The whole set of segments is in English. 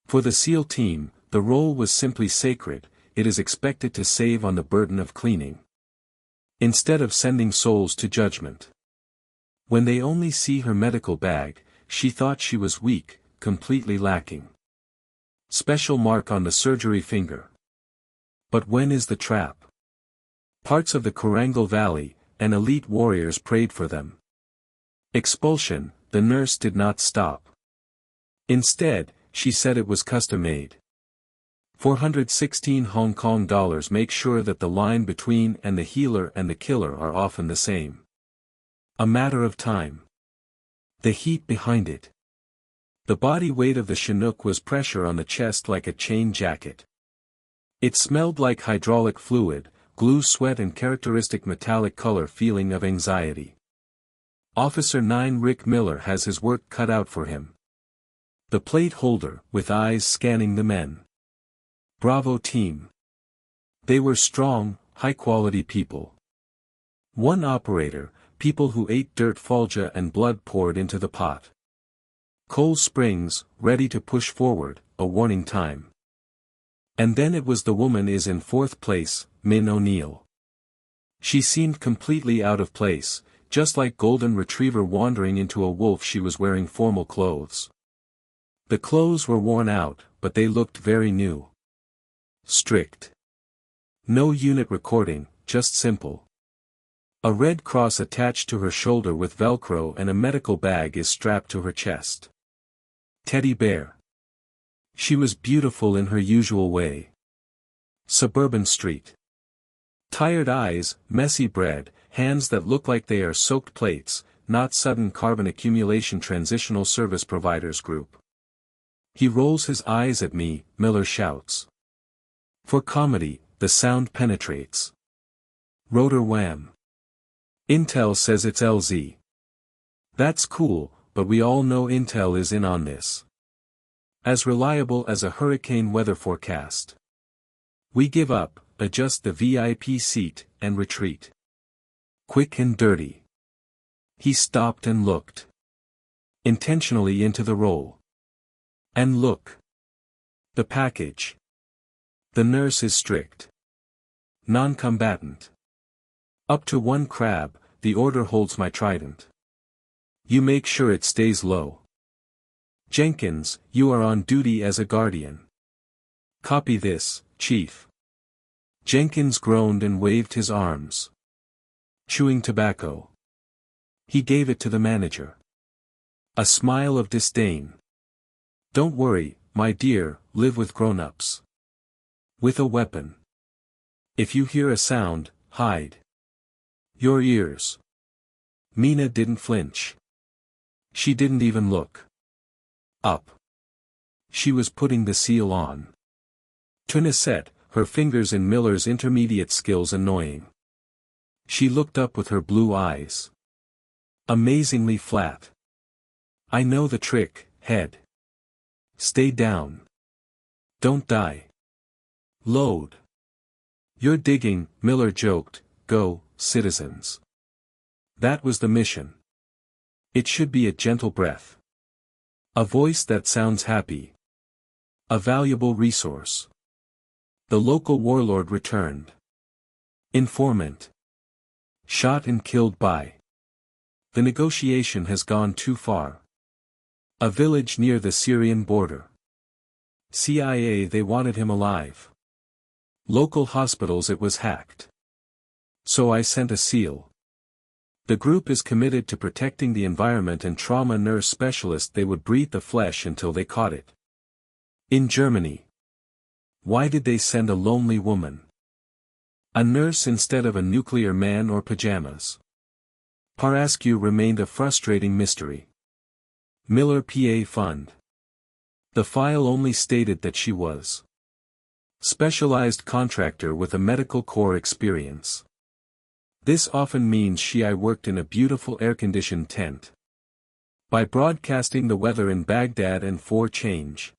For the SEAL team, the role was simply sacred. It is expected to save on the burden of cleaning, instead of sending souls to judgment. When they only see her medical bag, she thought she was weak, completely lacking. Special mark on the surgery finger. But when is the trap? Parts of the Korangal Valley, and elite warriors prayed for them. Expulsion, the nurse did not stop. Instead, she said it was custom-made. 416 Hong Kong dollars make sure that the line between and the healer and the killer are often the same. A matter of time. The heat behind it. The body weight of the Chinook was pressure on the chest like a chain jacket. It smelled like hydraulic fluid, glue, sweat, and characteristic metallic color feeling of anxiety. Officer 9 Rick Miller has his work cut out for him. The plate holder, with eyes scanning the men. Bravo team. They were strong, high-quality people. One operator, people who ate dirt, falja, and blood poured into the pot. Coal Springs, ready to push forward, a warning time. And then it was the woman is in fourth place, Min O'Neill. She seemed completely out of place, just like golden retriever wandering into a wolf. She was wearing formal clothes. The clothes were worn out, but they looked very new. Strict. No unit recording, just simple. A red cross attached to her shoulder with Velcro and a medical bag is strapped to her chest. Teddy bear. She was beautiful in her usual way. Suburban street. Tired eyes, messy bread, hands that look like they are soaked plates, not sudden carbon accumulation. Transitional service providers group. He rolls his eyes at me, Miller shouts. For comedy, the sound penetrates. Rotor wham. Intel says it's LZ. That's cool, but we all know Intel is in on this. As reliable as a hurricane weather forecast. We give up, adjust the VIP seat, and retreat. Quick and dirty. He stopped and looked. Intentionally into the roll. And look. The package. The nurse is strict. Non-combatant. Up to 1 crab, the order holds my trident. You make sure it stays low. Jenkins, you are on duty as a guardian. Copy this, Chief. Jenkins groaned and waved his arms. Chewing tobacco. He gave it to the manager. A smile of disdain. Don't worry, my dear, live with grown-ups. With a weapon. If you hear a sound, hide your ears. Mina didn't flinch. She didn't even look up. She was putting the seal on. Tunisette, her fingers in Miller's intermediate skills annoying. She looked up with her blue eyes. Amazingly flat. I know the trick, head. Stay down. Don't die. Load. You're digging, Miller joked, go, citizens. That was the mission. It should be a gentle breath. A voice that sounds happy. A valuable resource. The local warlord returned. Informant. Shot and killed by. The negotiation has gone too far. A village near the Syrian border. CIA, they wanted him alive. Local hospitals, it was hacked. So I sent a SEAL. The group is committed to protecting the environment and trauma nurse specialist. They would breathe the flesh until they caught it. In Germany. Why did they send a lonely woman? A nurse instead of a nuclear man or pajamas? Paraskew remained a frustrating mystery. Miller PA Fund. The file only stated that she was specialized contractor with a medical corps experience. This often means I worked in a beautiful air-conditioned tent. By broadcasting the weather in Baghdad and 4 change.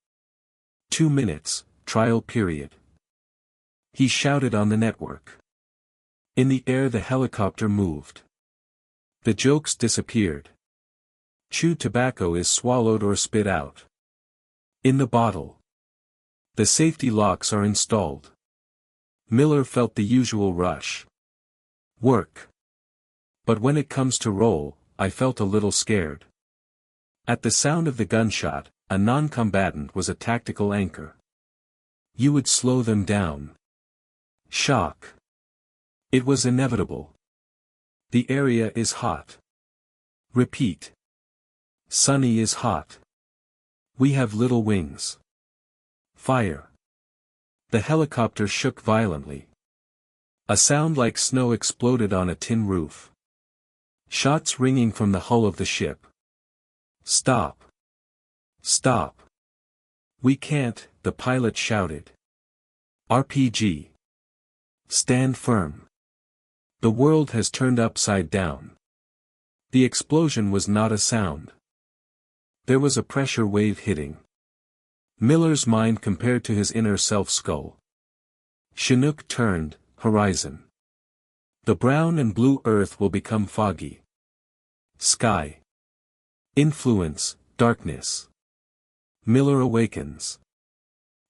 2 minutes, trial period. He shouted on the network. In the air the helicopter moved. The jokes disappeared. Chewed tobacco is swallowed or spit out. In the bottle. The safety locks are installed. Miller felt the usual rush. Work. But when it comes to roll, I felt a little scared. At the sound of the gunshot, a non-combatant was a tactical anchor. You would slow them down. Shock. It was inevitable. The area is hot. Repeat. Sunny is hot. We have little wings. Fire. The helicopter shook violently. A sound like snow exploded on a tin roof. Shots ringing from the hull of the ship. Stop. Stop. We can't, the pilot shouted. RPG. Stand firm. The world has turned upside down. The explosion was not a sound. There was a pressure wave hitting. Miller's mind compared to his inner self-skull. Chinook turned, horizon. The brown and blue earth will become foggy. Sky. Influence, darkness. Miller awakens.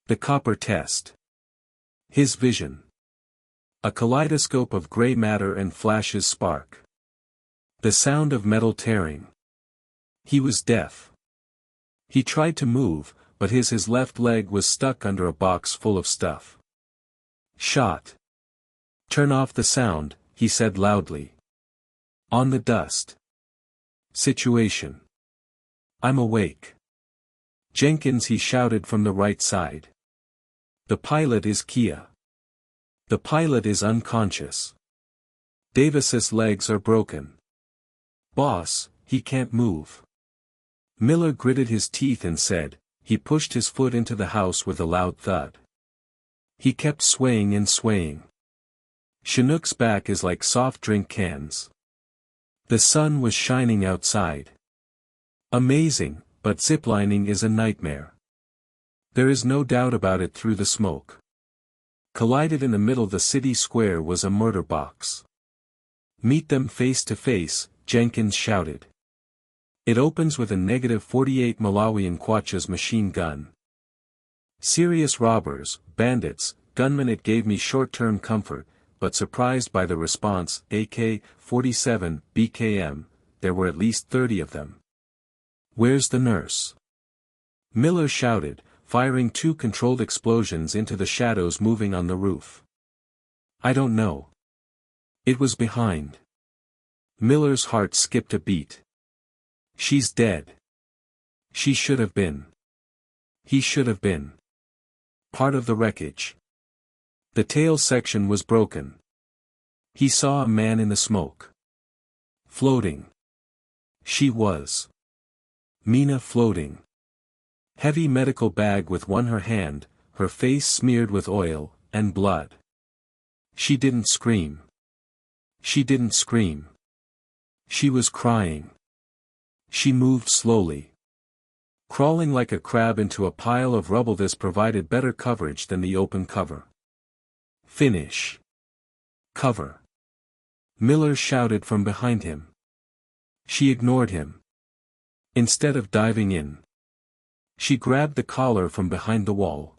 The copper test. His vision. A kaleidoscope of gray matter and flashes spark. The sound of metal tearing. He was deaf. He tried to move, but his left leg was stuck under a box full of stuff. Shot. Turn off the sound, he said loudly. On the dust. Situation. I'm awake. Jenkins, he shouted from the right side. The pilot is Kia. The pilot is unconscious. Davis's legs are broken. Boss, he can't move. Miller gritted his teeth and said, he pushed his foot into the house with a loud thud. He kept swaying and swaying. Chinook's back is like soft drink cans. The sun was shining outside. Amazing, but ziplining is a nightmare. There is no doubt about it through the smoke. Collided in the middle of the city square was a murder box. Meet them face to face, Jenkins shouted. It opens with a -48 Malawian Quachas machine gun. Serious robbers, bandits, gunmen. It gave me short-term comfort, but surprised by the response, AK-47, BKM, there were at least 30 of them. Where's the nurse? Miller shouted, firing 2 controlled explosions into the shadows moving on the roof. I don't know. It was behind. Miller's heart skipped a beat. She's dead. She should have been. He should have been. Part of the wreckage. The tail section was broken. He saw a man in the smoke. Floating. She was. Mina floating. Heavy medical bag with her hand, her face smeared with oil, and blood. She didn't scream. She didn't scream. She was crying. She moved slowly. Crawling like a crab into a pile of rubble. This provided better coverage than the open cover. Finish. Cover. Miller shouted from behind him. She ignored him. Instead of diving in, she grabbed the collar from behind the wall.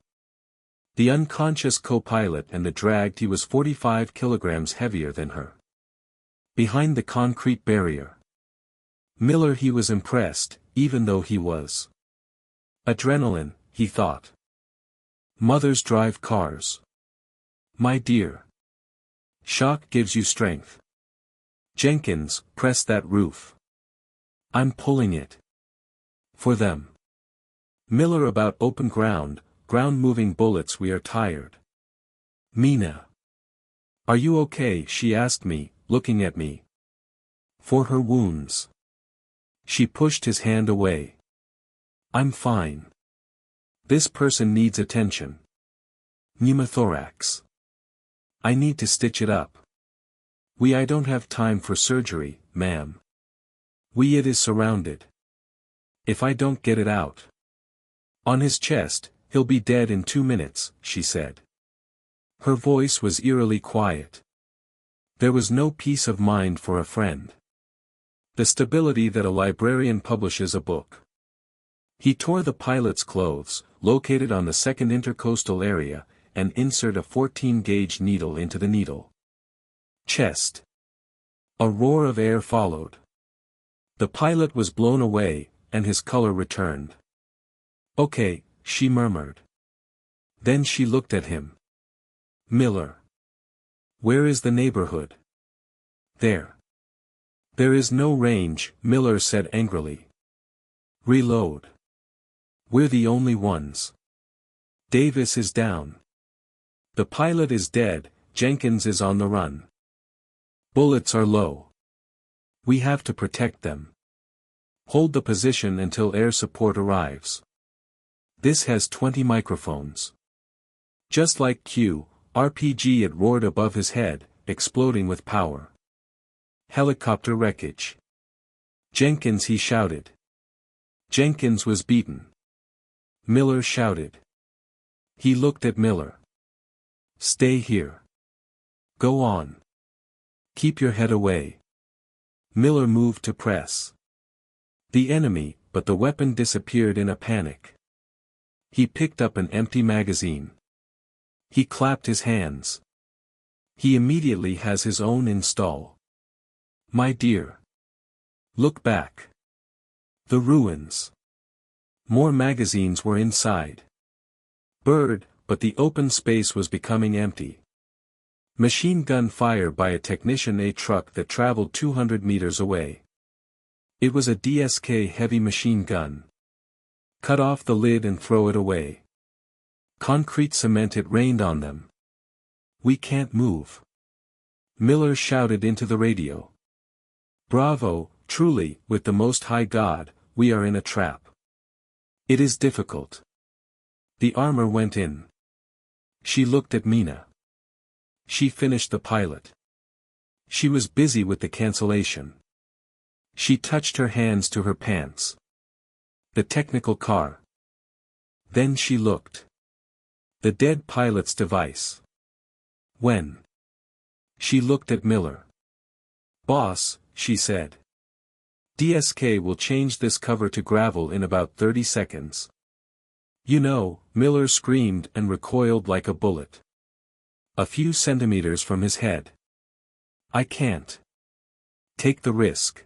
The unconscious co-pilot and the dragged. He was 45 kilograms heavier than her. Behind the concrete barrier. Miller, he was impressed, even though he was. Adrenaline, he thought. Mothers drive cars. My dear. Shock gives you strength. Jenkins, press that roof. I'm pulling it. For them. Miller, about open ground moving bullets. We are tired. Mina. Are you okay? She asked me, looking at me. For her wounds. She pushed his hand away. I'm fine. This person needs attention. Pneumothorax. I need to stitch it up. I don't have time for surgery, ma'am. It is surrounded. If I don't get it out. On his chest, he'll be dead in 2 minutes, she said. Her voice was eerily quiet. There was no peace of mind for a friend. The stability that a librarian publishes a book. He tore the pilot's clothes, located on the second intercostal area, and insert a 14-gauge needle into the needle. Chest. A roar of air followed. The pilot was blown away, and his color returned. "Okay," she murmured. Then she looked at him. "Miller. Where is the neighborhood?" "There." "There is no range," Miller said angrily. "Reload. We're the only ones. Davis is down. The pilot is dead, Jenkins is on the run. Bullets are low. We have to protect them. Hold the position until air support arrives. This has 20 microphones." Just like RPG, it roared above his head, exploding with power. "Helicopter wreckage. Jenkins," he shouted. Jenkins was beaten. Miller shouted. He looked at Miller. "Stay here. Go on. Keep your head away." Miller moved to press the enemy, but the weapon disappeared in a panic. He picked up an empty magazine. He clapped his hands. He immediately has his own install. "My dear. Look back. The ruins." More magazines were inside. Bird, but the open space was becoming empty. Machine gun fire by a technician, a truck that traveled 200 meters away. It was a DSK heavy machine gun. Cut off the lid and throw it away. Concrete cement, it rained on them. "We can't move." Miller shouted into the radio. "Bravo, truly, with the Most High God, we are in a trap. It is difficult." The armor went in. She looked at Mina. She finished the pilot. She was busy with the cancellation. She touched her hands to her pants. The technical car. Then she looked. The dead pilot's device. When? She looked at Miller. "Boss," she said. "DSK will change this cover to gravel in about 30 seconds. You know," Miller screamed and recoiled like a bullet. A few centimeters from his head. "I can't. Take the risk.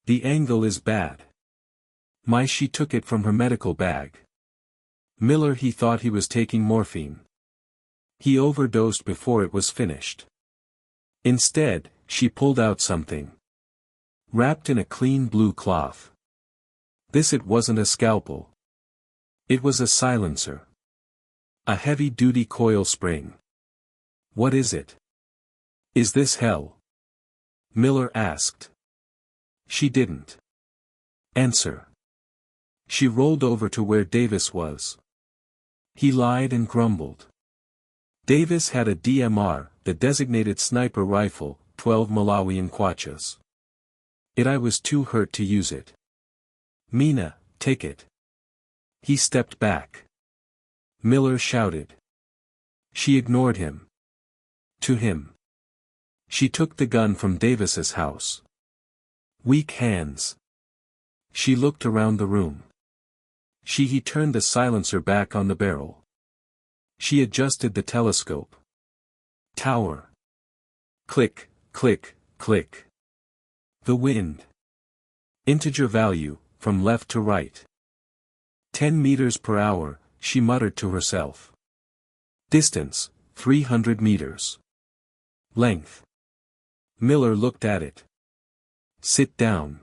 The angle is bad." She took it from her medical bag. Miller, he thought he was taking morphine. He overdosed before it was finished. Instead, she pulled out something. Wrapped in a clean blue cloth. This, it wasn't a scalpel. It was a silencer. A heavy-duty coil spring. "What is it? Is this hell?" Miller asked. She didn't answer. She rolled over to where Davis was. He lied and grumbled. Davis had a DMR, the designated sniper rifle, 12 Malawian kwachas. I was too hurt to use it. "Mina, take it." He stepped back. Miller shouted. She ignored him. To him. She took the gun from Davis's house. Weak hands. She looked around the room. He turned the silencer back on the barrel. She adjusted the telescope. Tower. Click, click, click. The wind. Integer value, from left to right. 10 meters per hour, she muttered to herself. Distance, 300 meters. Length. Miller looked at it. Sit down.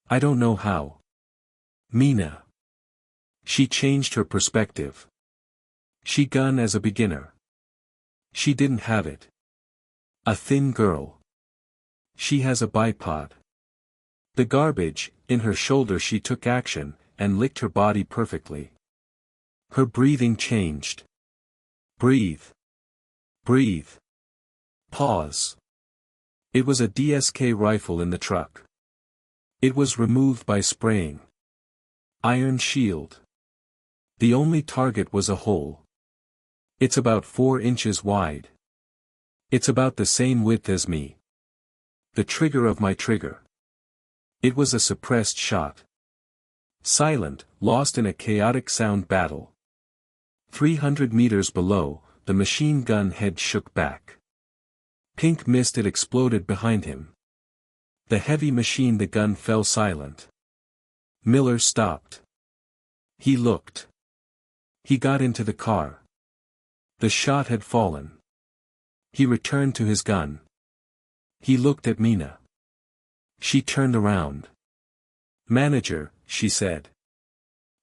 I don't know how. Mina. She changed her perspective. She gun as a beginner. She didn't have it. A thin girl. She has a bipod. The garbage, in her shoulder, she took action, and licked her body perfectly. Her breathing changed. Breathe. Breathe. Pause. It was a DSK rifle in the truck. It was removed by spraying. Iron shield. The only target was a hole. It's about 4 inches wide. It's about the same width as me. The trigger of my trigger. It was a suppressed shot. Silent, lost in a chaotic sound battle. 300 meters below, the machine gun head shook back. Pink mist it exploded behind him. The heavy machine the gun fell silent. Miller stopped. He looked. He got into the car. The shot had fallen. He returned to his gun. He looked at Mina. She turned around. "Manager," she said.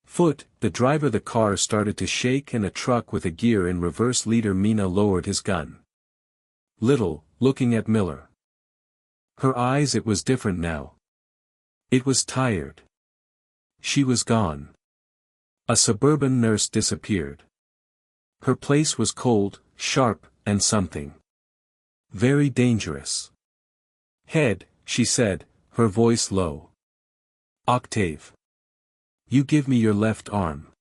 Foot, the driver. The car started to shake and a truck with a gear in reverse leader. Mina lowered his gun. Little, looking at Miller. Her eyes, it was different now. It was tired. She was gone. A suburban nurse disappeared. Her place was cold, sharp, and something very dangerous. "Head," she said, her voice low. "Octave. You give me your left arm.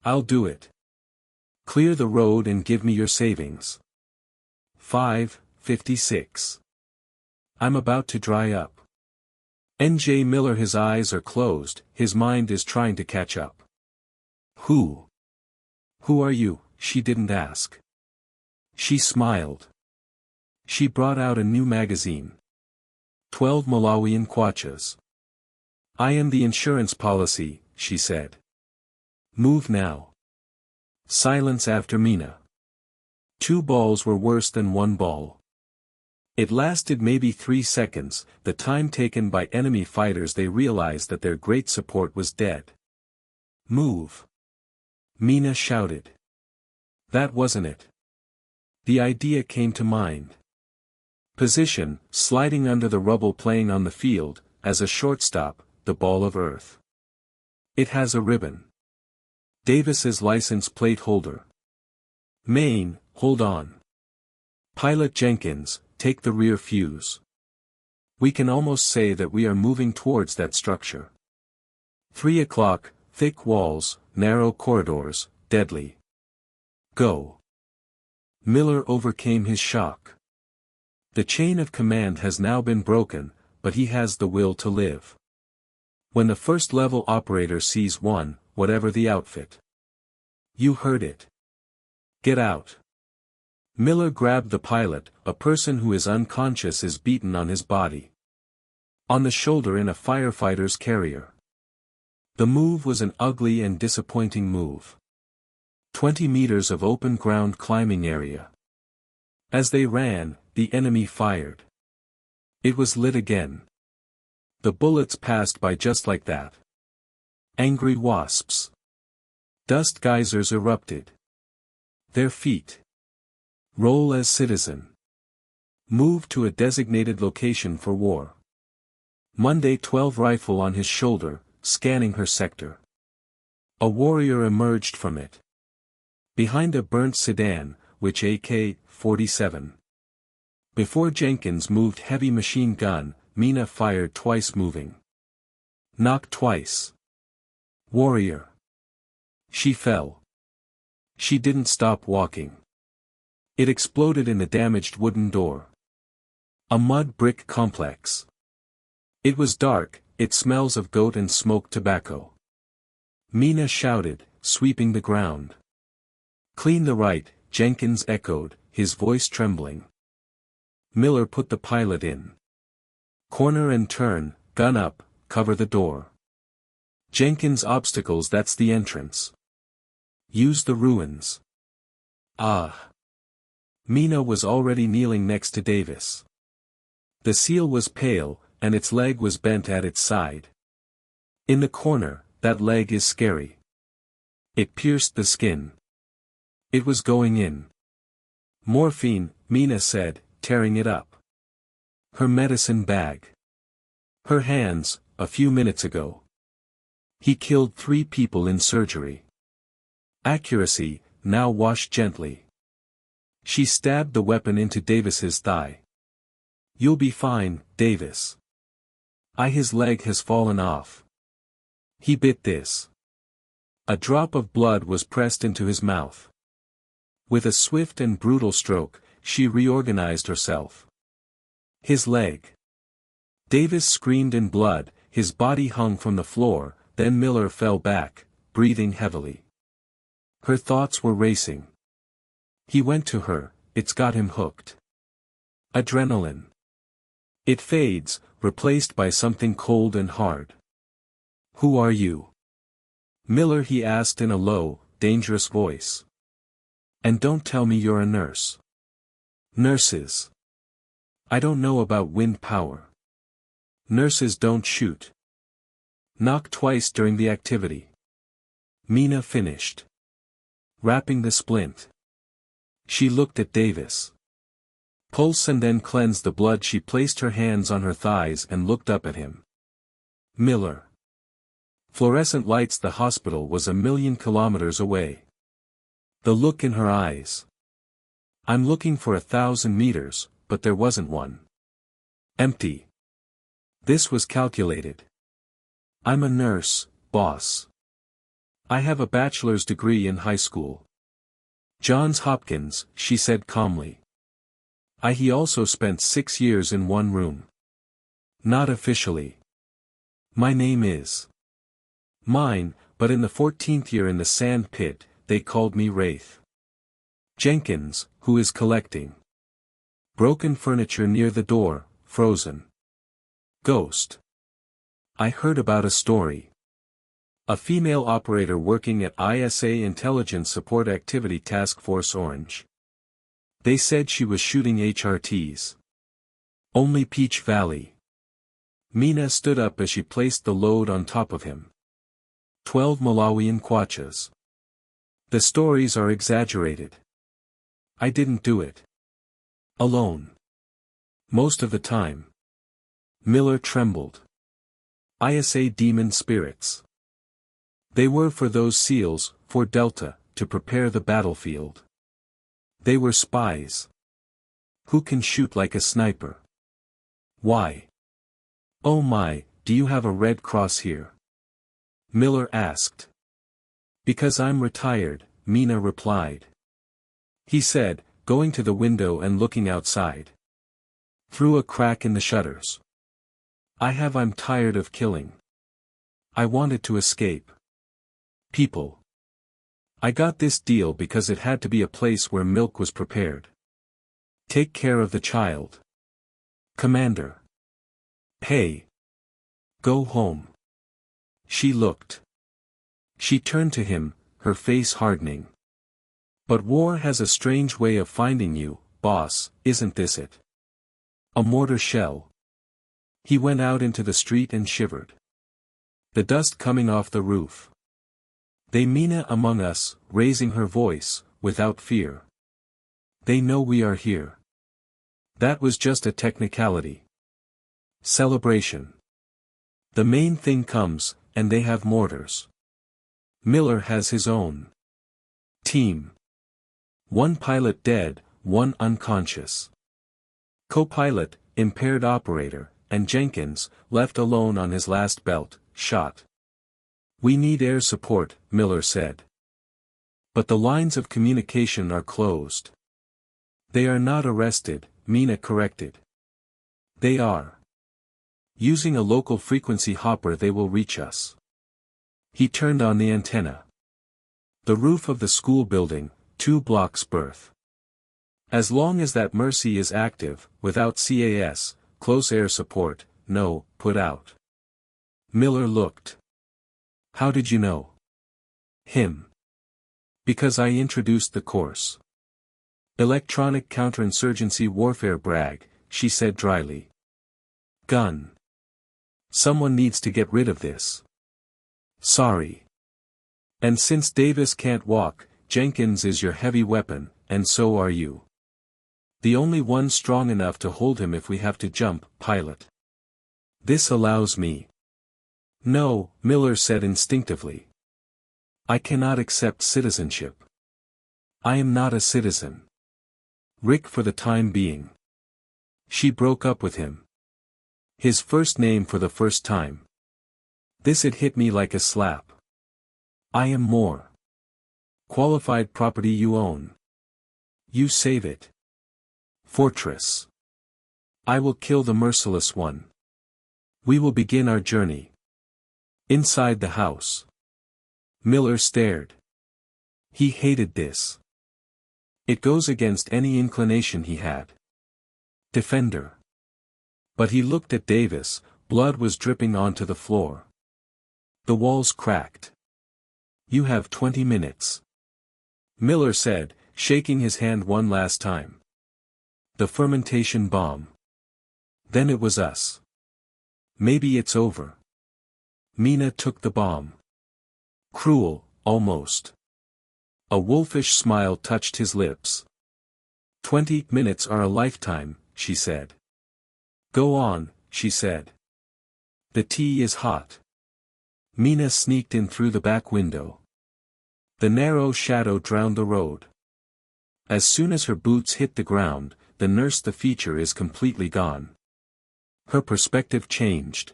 I'll do it. Clear the road and give me your savings." 5:56. I'm about to dry up. N.J. Miller. His eyes are closed, his mind is trying to catch up. Who are you? She didn't ask. She smiled. She brought out a new magazine. 12 Malawian kwachas. "I am the insurance policy," she said. "Move now." Silence after Mina. 2 balls were worse than 1 ball. It lasted maybe 3 seconds, the time taken by enemy fighters. They realized that their great support was dead. "Move!" Mina shouted. That wasn't it. The idea came to mind. Position, sliding under the rubble, playing on the field, as a shortstop, the ball of earth. It has a ribbon. Davis's license plate holder. Maine, hold on. Pilot Jenkins, take the rear fuse. We can almost say that we are moving towards that structure. 3 o'clock, thick walls, narrow corridors, deadly. Go. Miller overcame his shock. The chain of command has now been broken, but he has the will to live. When the first-level operator sees one, whatever the outfit. You heard it. Get out. Miller grabbed the pilot. A person who is unconscious is beaten on his body. On the shoulder in a firefighter's carrier. The move was an ugly and disappointing move. 20 meters of open ground climbing area. As they ran, the enemy fired. It was lit again. The bullets passed by just like that. Angry wasps. Dust geysers erupted. Their feet. Roll as citizen. Move to a designated location for war. Monday 12 rifle on his shoulder, scanning her sector. A warrior emerged from it. Behind a burnt sedan, which AK-47. Before Jenkins moved heavy machine gun, Mina fired twice moving. Knock twice. Warrior. She fell. She didn't stop walking. It exploded in the damaged wooden door. A mud brick complex. It was dark, it smells of goat and smoked tobacco. Mina shouted, sweeping the ground. Clean the right, Jenkins echoed, his voice trembling. Miller put the pilot in. Corner and turn, gun up, cover the door. Jenkins obstacles, that's the entrance. Use the ruins. Ah. Mina was already kneeling next to Davis. The seal was pale, and its leg was bent at its side. In the corner, that leg is scary. It pierced the skin. It was going in. Morphine, Mina said, tearing it up. Her medicine bag. Her hands, a few minutes ago. He killed 3 people in surgery. Accuracy, now wash gently. She stabbed the weapon into Davis's thigh. You'll be fine, Davis. His leg has fallen off. He bit this. A drop of blood was pressed into his mouth. With a swift and brutal stroke, she reorganized herself. His leg. Davis screamed in blood, his body hung from the floor, Then Miller fell back, breathing heavily. Her thoughts were racing. He went to her, it's got him hooked. Adrenaline. It fades, replaced by something cold and hard. Who are you? Miller, he asked in a low, dangerous voice. And don't tell me you're a nurse. Nurses. I don't know about wind power. Nurses don't shoot. Knock twice during the activity. Mina finished. Wrapping the splint. She looked at Davis. Pulse and then cleansed the blood. She placed her hands on her thighs and looked up at him. Miller. Fluorescent lights. The hospital was 1,000,000 kilometers away. The look in her eyes. I'm looking for 1,000 meters, but there wasn't one. Empty. This was calculated. I'm a nurse, boss. I have a bachelor's degree in high school. Johns Hopkins, she said calmly. He also spent 6 years in one room. Not officially. My name is. Mine, but in the 14th year in the sand pit, they called me Wraith. Jenkins, who is collecting. Broken furniture near the door, frozen. Ghost. I heard about a story. A female operator working at ISA Intelligence Support Activity Task Force Orange. They said she was shooting HRTs. Only Peach Valley. Mina stood up as she placed the load on top of him. 12 Malawian kwachas. The stories are exaggerated. I didn't do it. Alone. Most of the time. Miller trembled. ISA demon spirits. They were for those SEALs, for Delta, to prepare the battlefield. They were spies. Who can shoot like a sniper? Why? Oh my, do you have a Red Cross here? Miller asked. Because I'm retired, Mina replied. He said, going to the window and looking outside. Through a crack in the shutters. I'm tired of killing. I wanted to escape. People. I got this deal because it had to be a place where milk was prepared. Take care of the child. Commander. Hey. Go home. She looked. She turned to him, her face hardening. But war has a strange way of finding you, boss, isn't this it? A mortar shell. He went out into the street and shivered. The dust coming off the roof. They Mina among us, raising her voice, without fear. They know we are here. That was just a technicality. Celebration. The main thing comes, and they have mortars. Miller has his own team. One pilot dead, one unconscious. Co-pilot, impaired operator, and Jenkins, left alone on his last belt, shot. We need air support, Miller said. But the lines of communication are closed. They are not arrested, Mina corrected. They are. Using a local frequency hopper they will reach us. He turned on the antenna. The roof of the school building, 2 blocks berth. As long as that Mercy is active, without CAS, close air support, no, put out. Miller looked. How did you know? Him. Because I introduced the course. Electronic counterinsurgency warfare brag, she said dryly. Gun. Someone needs to get rid of this. Sorry. And since Davis can't walk, Jenkins is your heavy weapon, and so are you. The only one strong enough to hold him if we have to jump, pilot. This allows me. No, Miller said instinctively. I cannot accept citizenship. I am not a citizen. Rick for the time being. She broke up with him. His first name for the first time. This had hit me like a slap. I am more. Qualified property you own. You save it. Fortress. I will kill the merciless one. We will begin our journey. Inside the house. Miller stared. He hated this. It goes against any inclination he had. Defender. But he looked at Davis, blood was dripping onto the floor. The walls cracked. You have 20 minutes. Miller said, shaking his hand one last time. The fermentation bomb. Then it was us. Maybe it's over. Mina took the bomb. Cruel, almost. A wolfish smile touched his lips. 20 minutes are a lifetime, she said. Go on, she said. The tea is hot. Mina sneaked in through the back window. The narrow shadow drowned the road. As soon as her boots hit the ground, the nurse the feature is completely gone. Her perspective changed.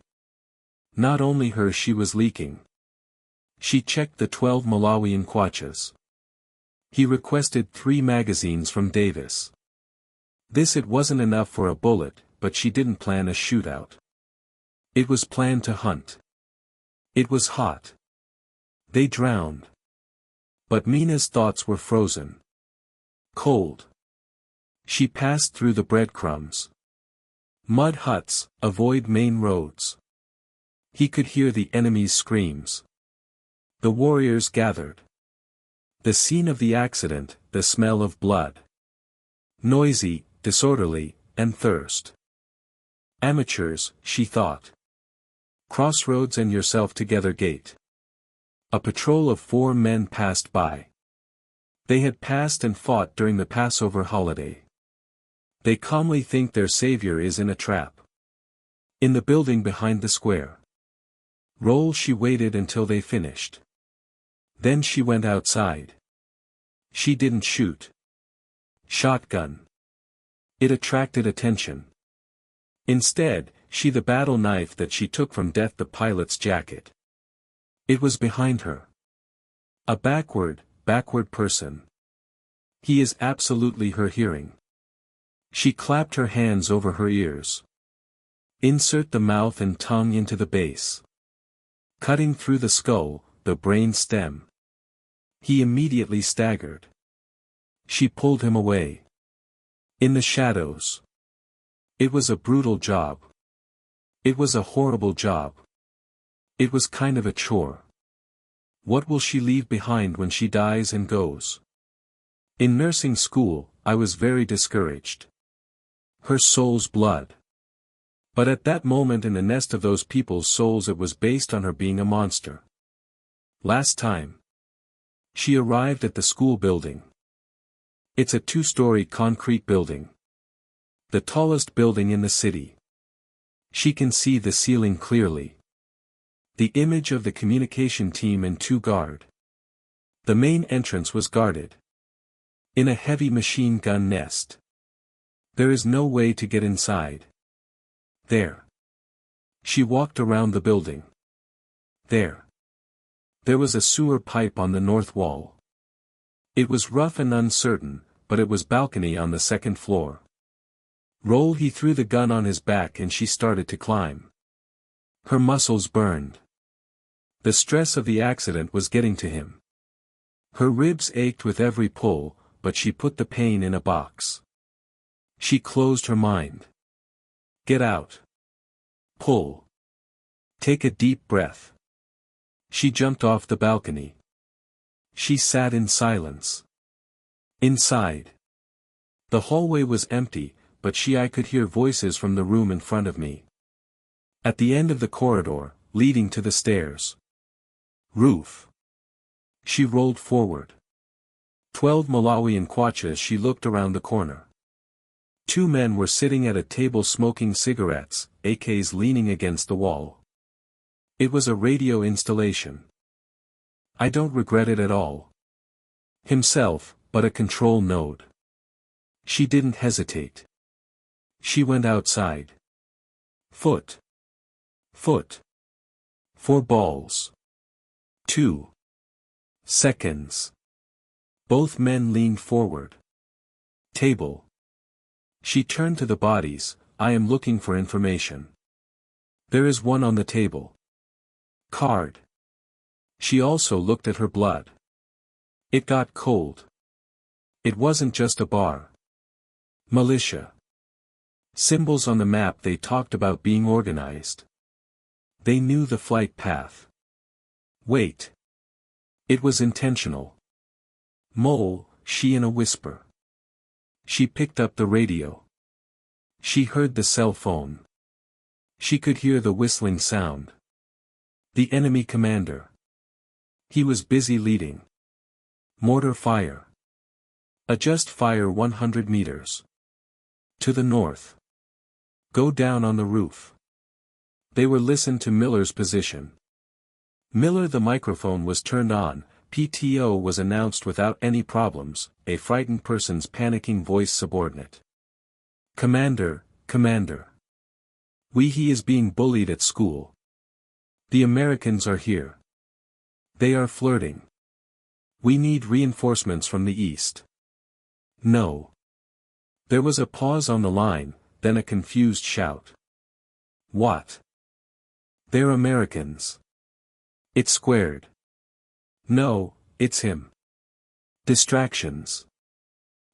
Not only her she was leaking. She checked the 12 Malawian kwachas. He requested 3 magazines from Davis. It wasn't enough for a bullet, but she didn't plan a shootout. It was planned to hunt. It was hot. They drowned. But Mina's thoughts were frozen. Cold. She passed through the breadcrumbs. Mud huts, avoid main roads. He could hear the enemy's screams. The warriors gathered. The scene of the accident, the smell of blood. Noisy, disorderly, and thirst. Amateurs, she thought. Crossroads and yourself together gate. A patrol of 4 men passed by. They had passed and fought during the Passover holiday. They calmly think their savior is in a trap. In the building behind the square. Roll she waited until they finished. Then she went outside. She didn't shoot. Shotgun. It attracted attention. Instead, she the battle knife that she took from Death the pilot's jacket. It was behind her. A backward person. He is absolutely her hearing. She clapped her hands over her ears. Insert the mouth and tongue into the base. Cutting through the skull, the brain stem. He immediately staggered. She pulled him away. In the shadows. It was a brutal job. It was a horrible job. It was kind of a chore. What will she leave behind when she dies and goes? In nursing school, I was very discouraged. Her soul's blood. But at that moment in the nest of those people's souls it was based on her being a monster. Last time. She arrived at the school building. It's a 2-story concrete building. The tallest building in the city. She can see the ceiling clearly. The image of the communication team and 2 guard. The main entrance was guarded. In a heavy machine gun nest. There is no way to get inside. There. She walked around the building. There. There was a sewer pipe on the north wall. It was rough and uncertain, but it was balcony on the 2nd floor. Roll he threw the gun on his back and she started to climb. Her muscles burned. The stress of the accident was getting to him. Her ribs ached with every pull, but she put the pain in a box. She closed her mind. Get out. Pull. Take a deep breath. She jumped off the balcony. She sat in silence. Inside. The hallway was empty, but I could hear voices from the room in front of me. At the end of the corridor, leading to the stairs. Roof. She rolled forward. 12 Malawian kwachas. She looked around the corner. 2 men were sitting at a table smoking cigarettes, AKs leaning against the wall. It was a radio installation. I don't regret it at all. Himself, but a control node. She didn't hesitate. She went outside. Foot. 4 balls. 2 seconds. Both men leaned forward. Table. She turned to the bodies. I am looking for information. There is one on the table. Card. She also looked at her blood. It got cold. It wasn't just a bar. Militia. Symbols on the map. They talked about being organized. They knew the flight path. Wait. It was intentional. Mole, she in a whisper. She picked up the radio. She heard the cell phone. She could hear the whistling sound. The enemy commander. He was busy leading. Mortar fire. Adjust fire 100 meters. To the north. Go down on the roof. They were listened to Miller's position. Miller. The microphone was turned on. PTO was announced without any problems, a frightened person's panicking voice subordinate. Commander, Commander. He is being bullied at school. The Americans are here. They are flirting. We need reinforcements from the east. No. There was a pause on the line, then a confused shout. What? They're Americans. It's squared. No, it's him. Distractions.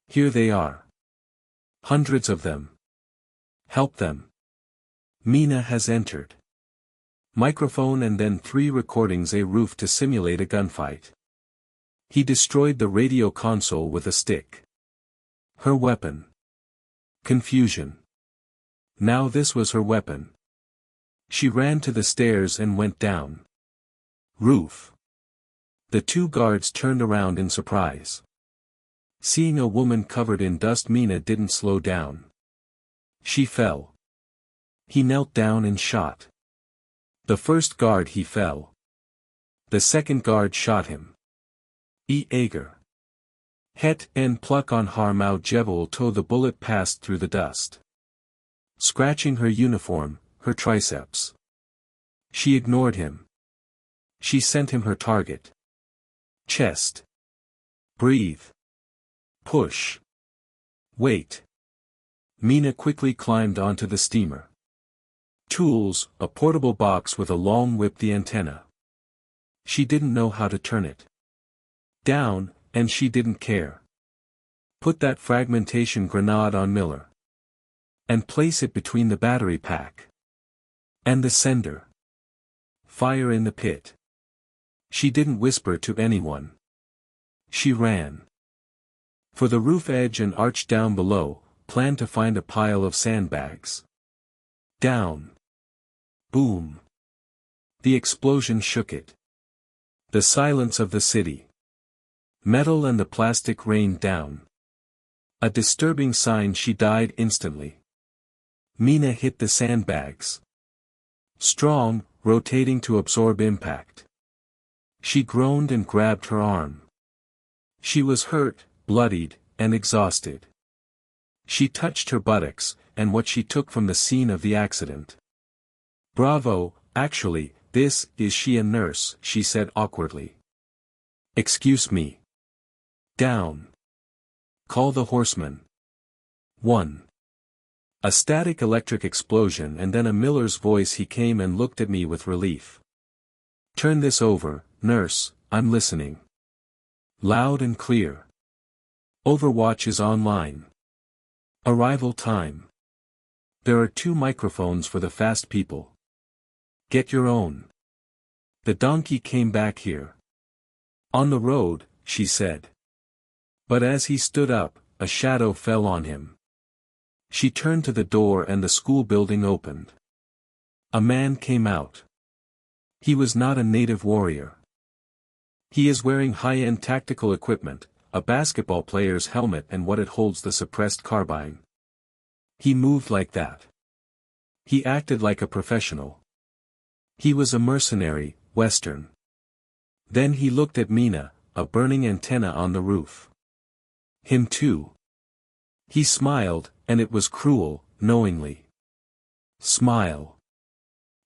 Here they are. Hundreds of them. Help them. Mina has entered. Microphone and then 3 recordings. A roof to simulate a gunfight. He destroyed the radio console with a stick. Her weapon. Confusion. Now this was her weapon. She ran to the stairs and went down. Roof. The 2 guards turned around in surprise. Seeing a woman covered in dust, Mina didn't slow down. She fell. He knelt down and shot. The first guard, he fell. The second guard shot him. Ager. Het en pluck on haar mouw jevel toe. The bullet passed through the dust. Scratching her uniform, her triceps. She ignored him. She sent him her target. Chest. Breathe. Push. Wait. Mina quickly climbed onto the steamer. Tools, a portable box with a long whip, the antenna. She didn't know how to turn it. Down, and she didn't care. Put that fragmentation grenade on Miller. And place it between the battery pack. And the sender. Fire in the pit. She didn't whisper to anyone. She ran. For the roof edge and arch down below, planned to find a pile of sandbags. Down. Boom. The explosion shook it. The silence of the city. Metal and the plastic rained down. A disturbing sign. She died instantly. Mina hit the sandbags. Strong, rotating to absorb impact. She groaned and grabbed her arm. She was hurt, bloodied, and exhausted. She touched her buttocks, and what she took from the scene of the accident. Bravo, actually, this is she, a nurse, she said awkwardly. Excuse me. Down. Call the horseman. 1. A static electric explosion and then a Miller's voice. He came and looked at me with relief. Turn this over, nurse, I'm listening. Loud and clear. Overwatch is online. Arrival time. There are 2 microphones for the fast people. Get your own. The donkey came back here. On the road, she said. But as he stood up, a shadow fell on him. She turned to the door and the school building opened. A man came out. He was not a native warrior. He is wearing high-end tactical equipment, a basketball player's helmet and what it holds, the suppressed carbine. He moved like that. He acted like a professional. He was a mercenary, Western. Then he looked at Mina, a burning antenna on the roof. Him too. He smiled, and it was cruel, knowingly. Smile.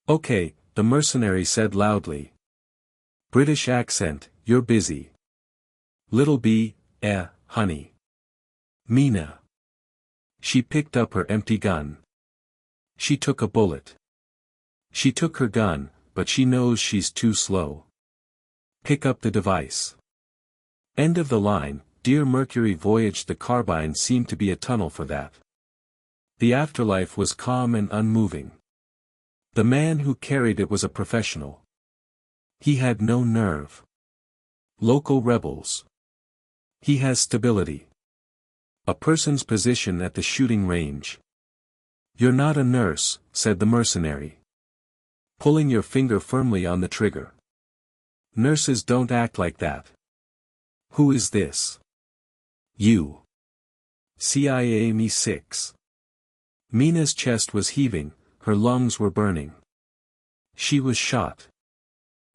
Okay, the mercenary said loudly. British accent, you're busy. Little B, honey. Mina. She picked up her empty gun. She took a bullet. She took her gun, but she knows she's too slow. Pick up the device. End of the line. Dear Mercury voyage. The carbine seemed to be a tunnel for that. The afterlife was calm and unmoving. The man who carried it was a professional. He had no nerve. Local rebels. He has stability. A person's position at the shooting range. You're not a nurse, said the mercenary, pulling your finger firmly on the trigger. Nurses don't act like that. Who is this? You. CIA Me-6. Mina's chest was heaving, her lungs were burning. She was shot.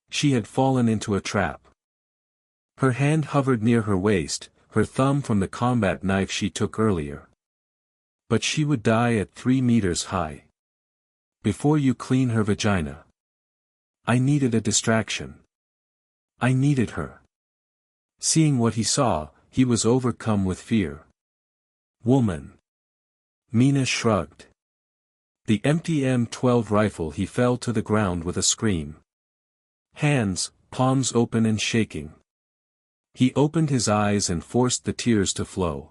She had fallen into a trap. Her hand hovered near her waist, her thumb from the combat knife she took earlier. But she would die at 3 meters high. Before you clean her vagina. I needed a distraction. I needed her. Seeing what he saw, he was overcome with fear. Woman. Mina shrugged. The empty M12 rifle. He fell to the ground with a scream. Hands, palms open and shaking. He opened his eyes and forced the tears to flow.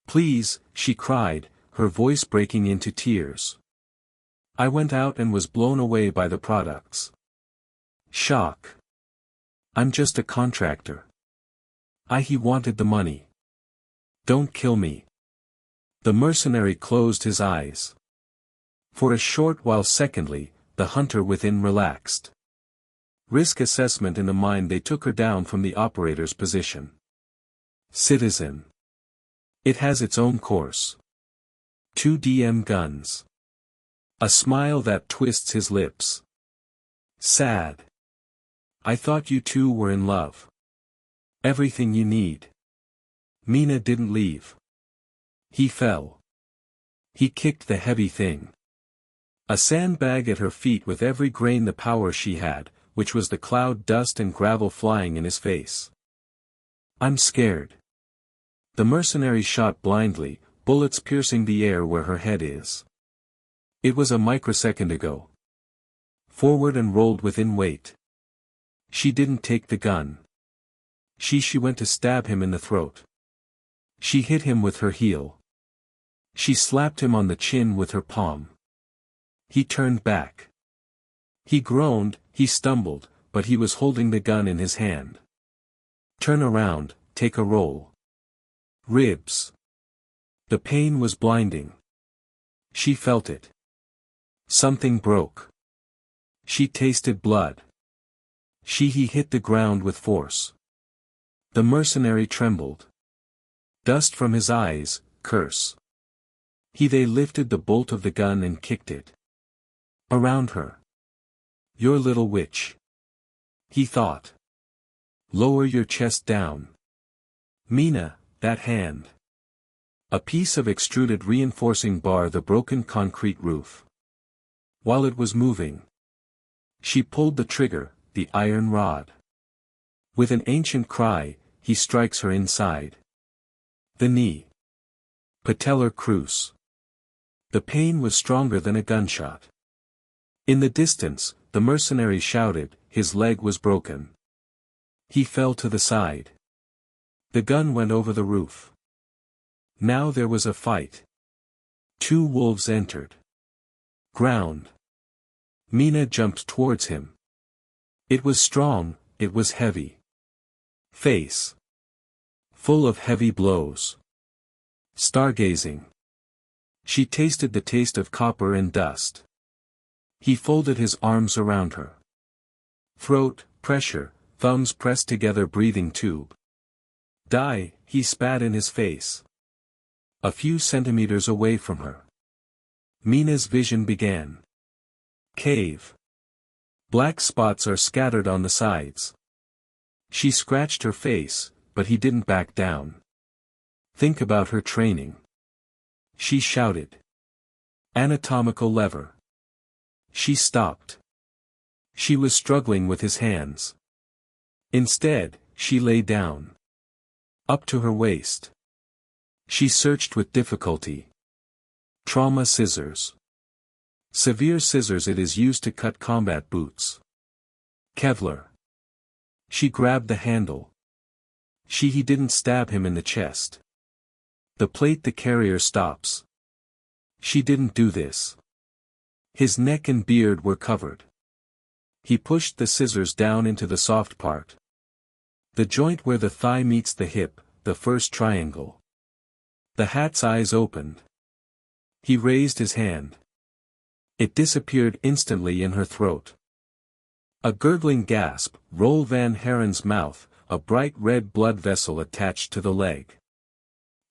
Please, she cried, her voice breaking into tears. I went out and was blown away by the products. Shock. I'm just a contractor. He wanted the money. Don't kill me. The mercenary closed his eyes. For a short while. Secondly, the hunter within relaxed. Risk assessment in the mind. They took her down from the operator's position. Citizen. It has its own course. 2 DM guns. A smile that twists his lips. Sad. I thought you two were in love. Everything you need. Mina didn't leave. He fell. He kicked the heavy thing. A sandbag at her feet with every grain the power she had, which was the cloud dust and gravel flying in his face. I'm scared. The mercenary shot blindly, bullets piercing the air where her head is. It was a microsecond ago. Forward and rolled within weight. She didn't take the gun. She went to stab him in the throat. She hit him with her heel. She slapped him on the chin with her palm. He turned back. He groaned, he stumbled, but he was holding the gun in his hand. Turn around, take a roll. Ribs. The pain was blinding. She felt it. Something broke. She tasted blood. He hit the ground with force. The mercenary trembled. Dust from his eyes, curse. They lifted the bolt of the gun and kicked it. Around her. Your little witch. He thought. Lower your chest down. Mina, that hand. A piece of extruded reinforcing bar the broken concrete roof. While it was moving. She pulled the trigger, the iron rod. With an ancient cry, he strikes her inside. The knee. Patellar cruce. The pain was stronger than a gunshot. In the distance, the mercenary shouted, his leg was broken. He fell to the side. The gun went over the roof. Now there was a fight. 2 wolves entered. Ground. Mina jumped towards him. It was strong, it was heavy. Face. Full of heavy blows. Stargazing. She tasted the taste of copper and dust. He folded his arms around her. Throat, pressure, thumbs pressed together, breathing tube. Die, he spat in his face. A few centimeters away from her. Mina's vision began. Cave. Black spots are scattered on the sides. She scratched her face, but he didn't back down. Think about her training. She shouted. Anatomical lever. She stopped. She was struggling with his hands. Instead, she lay down. Up to her waist. She searched with difficulty. Trauma scissors. Severe scissors. It is used to cut combat boots. Kevlar. She grabbed the handle. He didn't stab him in the chest. The plate. The carrier stops. She didn't do this. His neck and beard were covered. He pushed the scissors down into the soft part. The joint where the thigh meets the hip, the first triangle. The hat's eyes opened. He raised his hand. It disappeared instantly in her throat. A gurgling gasp, Roel van Haren's mouth, a bright red blood vessel attached to the leg.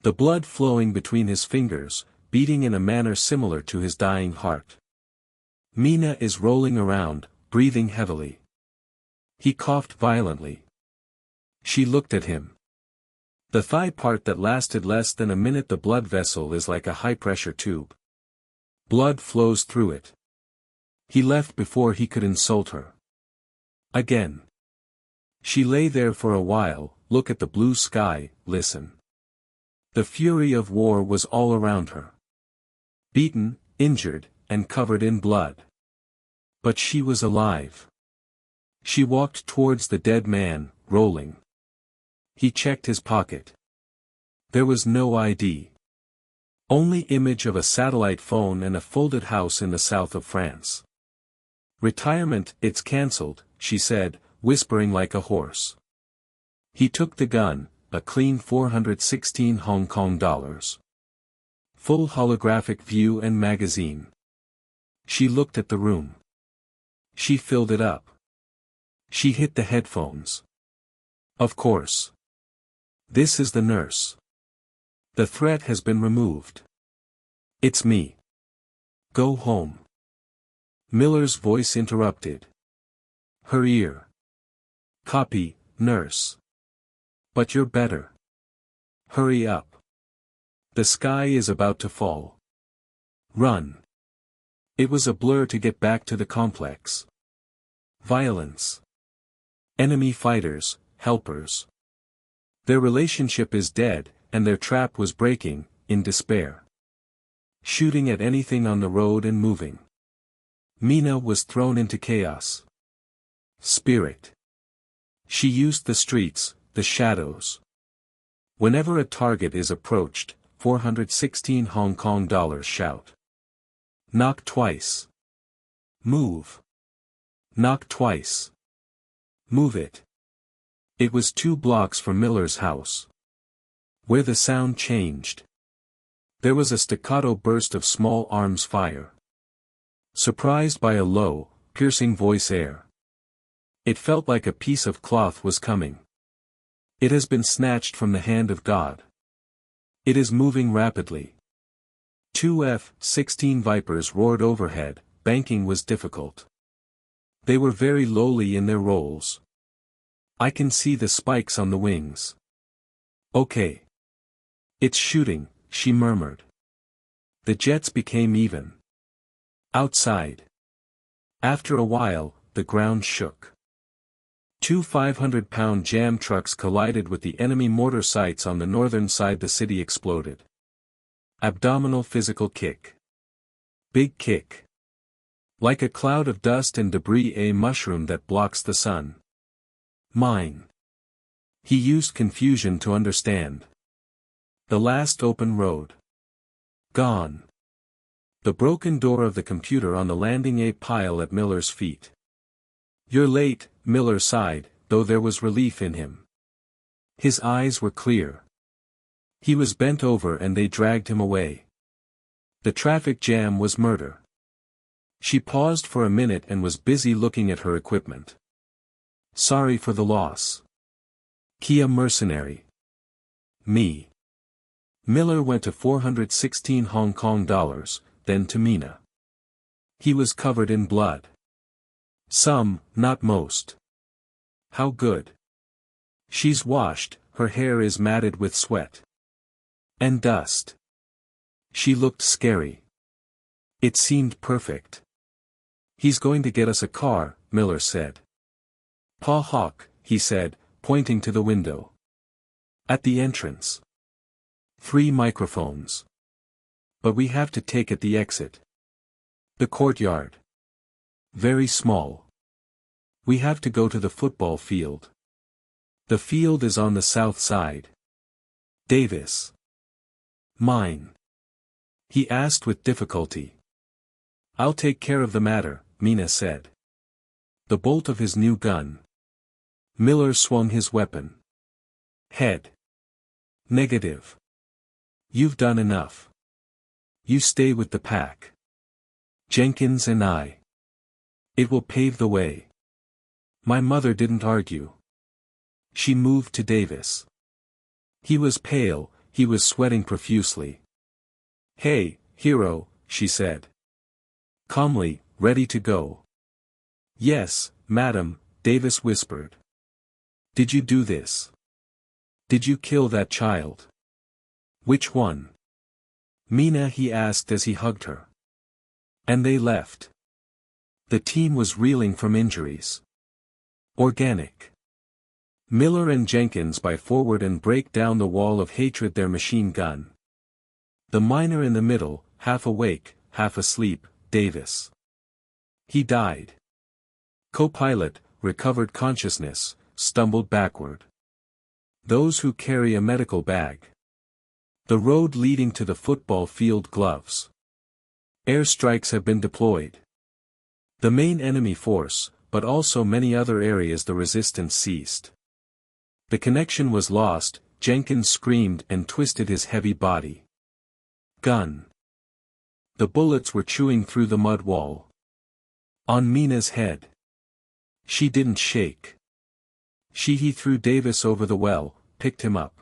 The blood flowing between his fingers, beating in a manner similar to his dying heart. Mina is rolling around, breathing heavily. He coughed violently. She looked at him. The thigh part that lasted less than a minute. The blood vessel is like a high-pressure tube. Blood flows through it. He left before he could insult her again. She lay there for a while, look at the blue sky, listen. The fury of war was all around her. Beaten, injured, and covered in blood. But she was alive. She walked towards the dead man, rolling. He checked his pocket. There was no ID. Only image of a satellite phone and a folded house in the south of France. Retirement. It's cancelled, she said, whispering like a horse. He took the gun, a clean 416 Hong Kong dollars. Full holographic view and magazine. She looked at the room. She filled it up. She hit the headphones. Of course. This is the nurse. The threat has been removed. It's me. Go home. Miller's voice interrupted. Her ear. Copy, nurse. But you're better. Hurry up. The sky is about to fall. Run. It was a blur to get back to the complex. Violence. Enemy fighters, helpers. Their relationship is dead, and their trap was breaking, in despair. Shooting at anything on the road and moving. Mina was thrown into chaos. Spirit. She used the streets, the shadows. Whenever a target is approached, 416 Hong Kong dollars shout. Knock twice. Move. Knock twice. Move it. It was 2 blocks from Miller's house. Where the sound changed. There was a staccato burst of small arms fire. Surprised by a low, piercing voice air. It felt like a piece of cloth was coming. It has been snatched from the hand of God. It is moving rapidly. 2 F-16 Vipers roared overhead, banking was difficult. They were very lowly in their rolls. I can see the spikes on the wings. Okay. It's shooting, she murmured. The jets became even. Outside. After a while, the ground shook. 2 500-pound jam trucks collided with the enemy mortar sites on the northern side. The city exploded. Abdominal physical kick. Big kick. Like a cloud of dust and debris, a mushroom that blocks the sun. Mine. He used confusion to understand. The last open road. Gone. The broken door of the computer on the landing, a pile at Miller's feet. You're late, Miller sighed, though there was relief in him. His eyes were clear. He was bent over and they dragged him away. The traffic jam was murder. She paused for a minute and was busy looking at her equipment. Sorry for the loss. Kia mercenary. Me. Miller went to 416 Hong Kong dollars, then to Mina. He was covered in blood. Some, not most. How good. She's washed, her hair is matted with sweat. And dust. She looked scary. It seemed perfect. He's going to get us a car, Miller said. Pa Hawk, he said, pointing to the window. At the entrance. 3 microphones. But we have to take at the exit. The courtyard. Very small. We have to go to the football field. The field is on the south side. Davis. Mine. He asked with difficulty. I'll take care of the matter, Mina said. The bolt of his new gun. Miller swung his weapon. Head. Negative. You've done enough. You stay with the pack. Jenkins and I. It will pave the way. My mother didn't argue. She moved to Davis. He was pale, he was sweating profusely. Hey, hero, she said. Calmly, ready to go. Yes, madam, Davis whispered. Did you do this? Did you kill that child? Which one? Mina, he asked as he hugged her. And they left. The team was reeling from injuries. Organic. Miller and Jenkins buy forward and break down the wall of hatred, their machine gun. The miner in the middle, half awake, half asleep, Davis. He died. Co-pilot, recovered consciousness, stumbled backward. Those who carry a medical bag. The road leading to the football field gloves. Airstrikes have been deployed. The main enemy force, but also many other areas the resistance ceased. The connection was lost, Jenkins screamed and twisted his heavy body. Gun. The bullets were chewing through the mud wall. On Mina's head. She didn't shake. He threw Davis over the well, picked him up.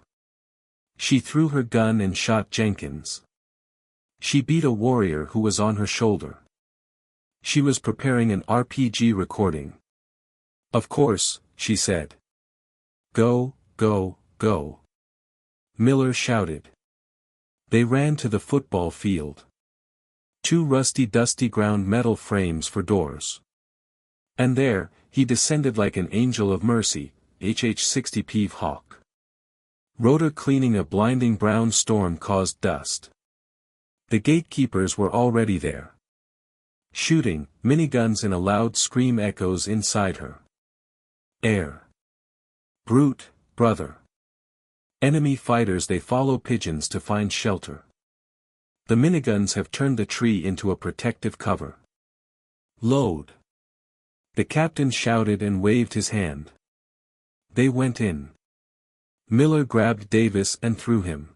She threw her gun and shot Jenkins. She beat a warrior who was on her shoulder. She was preparing an RPG recording. Of course, she said. Go, go, go. Miller shouted. They ran to the football field. 2 rusty, dusty ground metal frames for doors. And there, he descended like an angel of mercy, HH-60 Peeve Hawk. Rotor cleaning. A blinding brown storm caused dust. The gatekeepers were already there. Shooting, miniguns and a loud scream echoes inside her. Air. Brute, brother. Enemy fighters. They follow pigeons to find shelter. The miniguns have turned the tree into a protective cover. Load. The captain shouted and waved his hand. They went in. Miller grabbed Davis and threw him.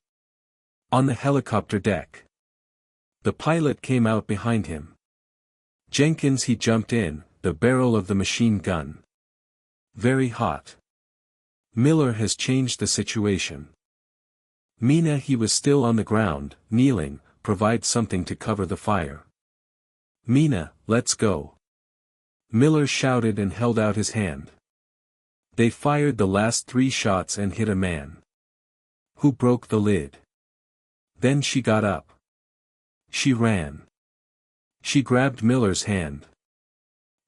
On the helicopter deck. The pilot came out behind him. Jenkins, he jumped in, the barrel of the machine gun. Very hot. Miller has changed the situation. Mina, he was still on the ground, kneeling, provide something to cover the fire. Mina, let's go. Miller shouted and held out his hand. They fired the last 3 shots and hit a man. Who broke the lid. Then she got up. She ran. She grabbed Miller's hand.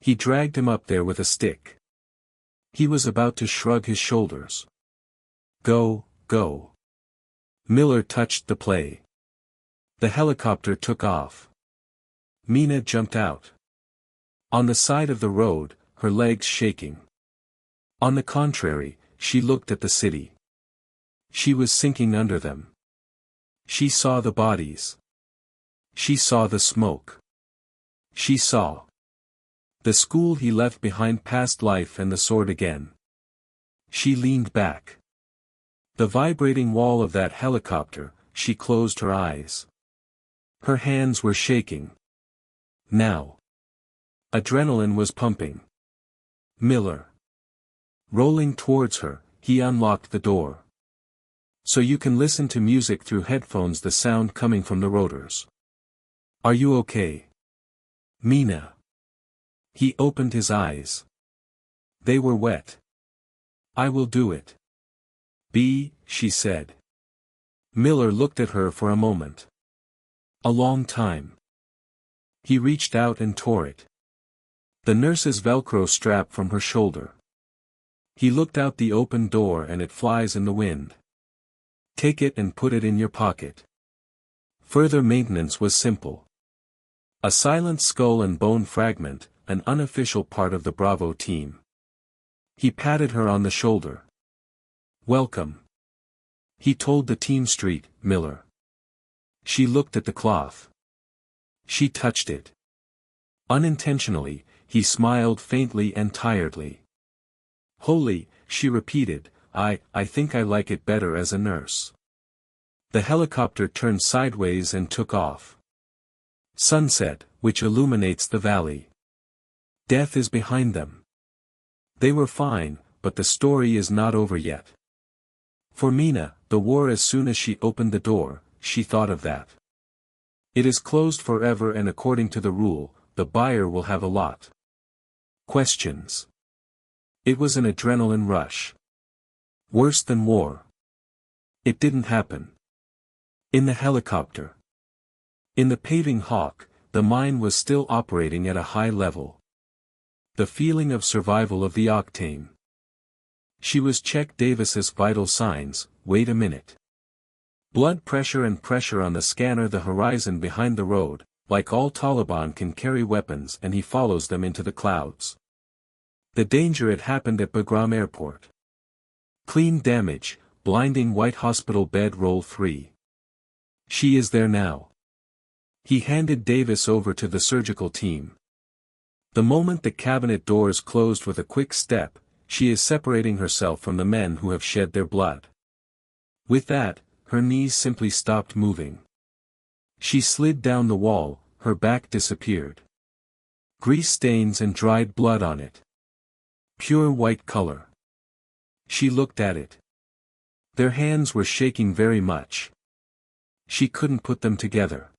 He dragged him up there with a stick. He was about to shrug his shoulders. Go, go. Miller touched the play. The helicopter took off. Mina jumped out. On the side of the road, her legs shaking. On the contrary, she looked at the city. She was sinking under them. She saw the bodies. She saw the smoke. She saw the school he left behind, past life and the sword again. She leaned back. The vibrating wall of that helicopter, she closed her eyes. Her hands were shaking. Now. Adrenaline was pumping. Miller. Rolling towards her, he unlocked the door. So you can listen to music through headphones, the sound coming from the rotors. Are you okay? Mina. He opened his eyes. They were wet. I will do it. She said. Miller looked at her for a moment. A long time. He reached out and tore it. The nurse's Velcro strap from her shoulder. He looked out the open door and it flies in the wind. Take it and put it in your pocket. Further maintenance was simple. A silent skull and bone fragment, an unofficial part of the Bravo team. He patted her on the shoulder. "Welcome," he told the team. "Street, Miller." She looked at the cloth. She touched it. Unintentionally, he smiled faintly and tiredly. "Holy," she repeated, I think I like it better as a nurse." The helicopter turned sideways and took off. Sunset, which illuminates the valley. Death is behind them. They were fine, but the story is not over yet. For Mina, the war. As soon as she opened the door, she thought of that. It is closed forever, and according to the rule, the buyer will have a lot. Questions. It was an adrenaline rush. Worse than war. It didn't happen. In the helicopter. In the paving hawk, the mine was still operating at a high level. The feeling of survival of the octane. She was checked Davis's vital signs. Wait a minute. Blood pressure and pressure on the scanner. The horizon behind the road, like all Taliban, can carry weapons, and he follows them into the clouds. The danger. It happened at Bagram Airport. Clean damage, blinding white hospital bed. Roll 3. She is there now. He handed Davis over to the surgical team. The moment the cabinet doors closed with a quick step, she is separating herself from the men who have shed their blood. With that, her knees simply stopped moving. She slid down the wall, her back disappeared. Grease stains and dried blood on it. Pure white color. She looked at it. Their hands were shaking very much. She couldn't put them together.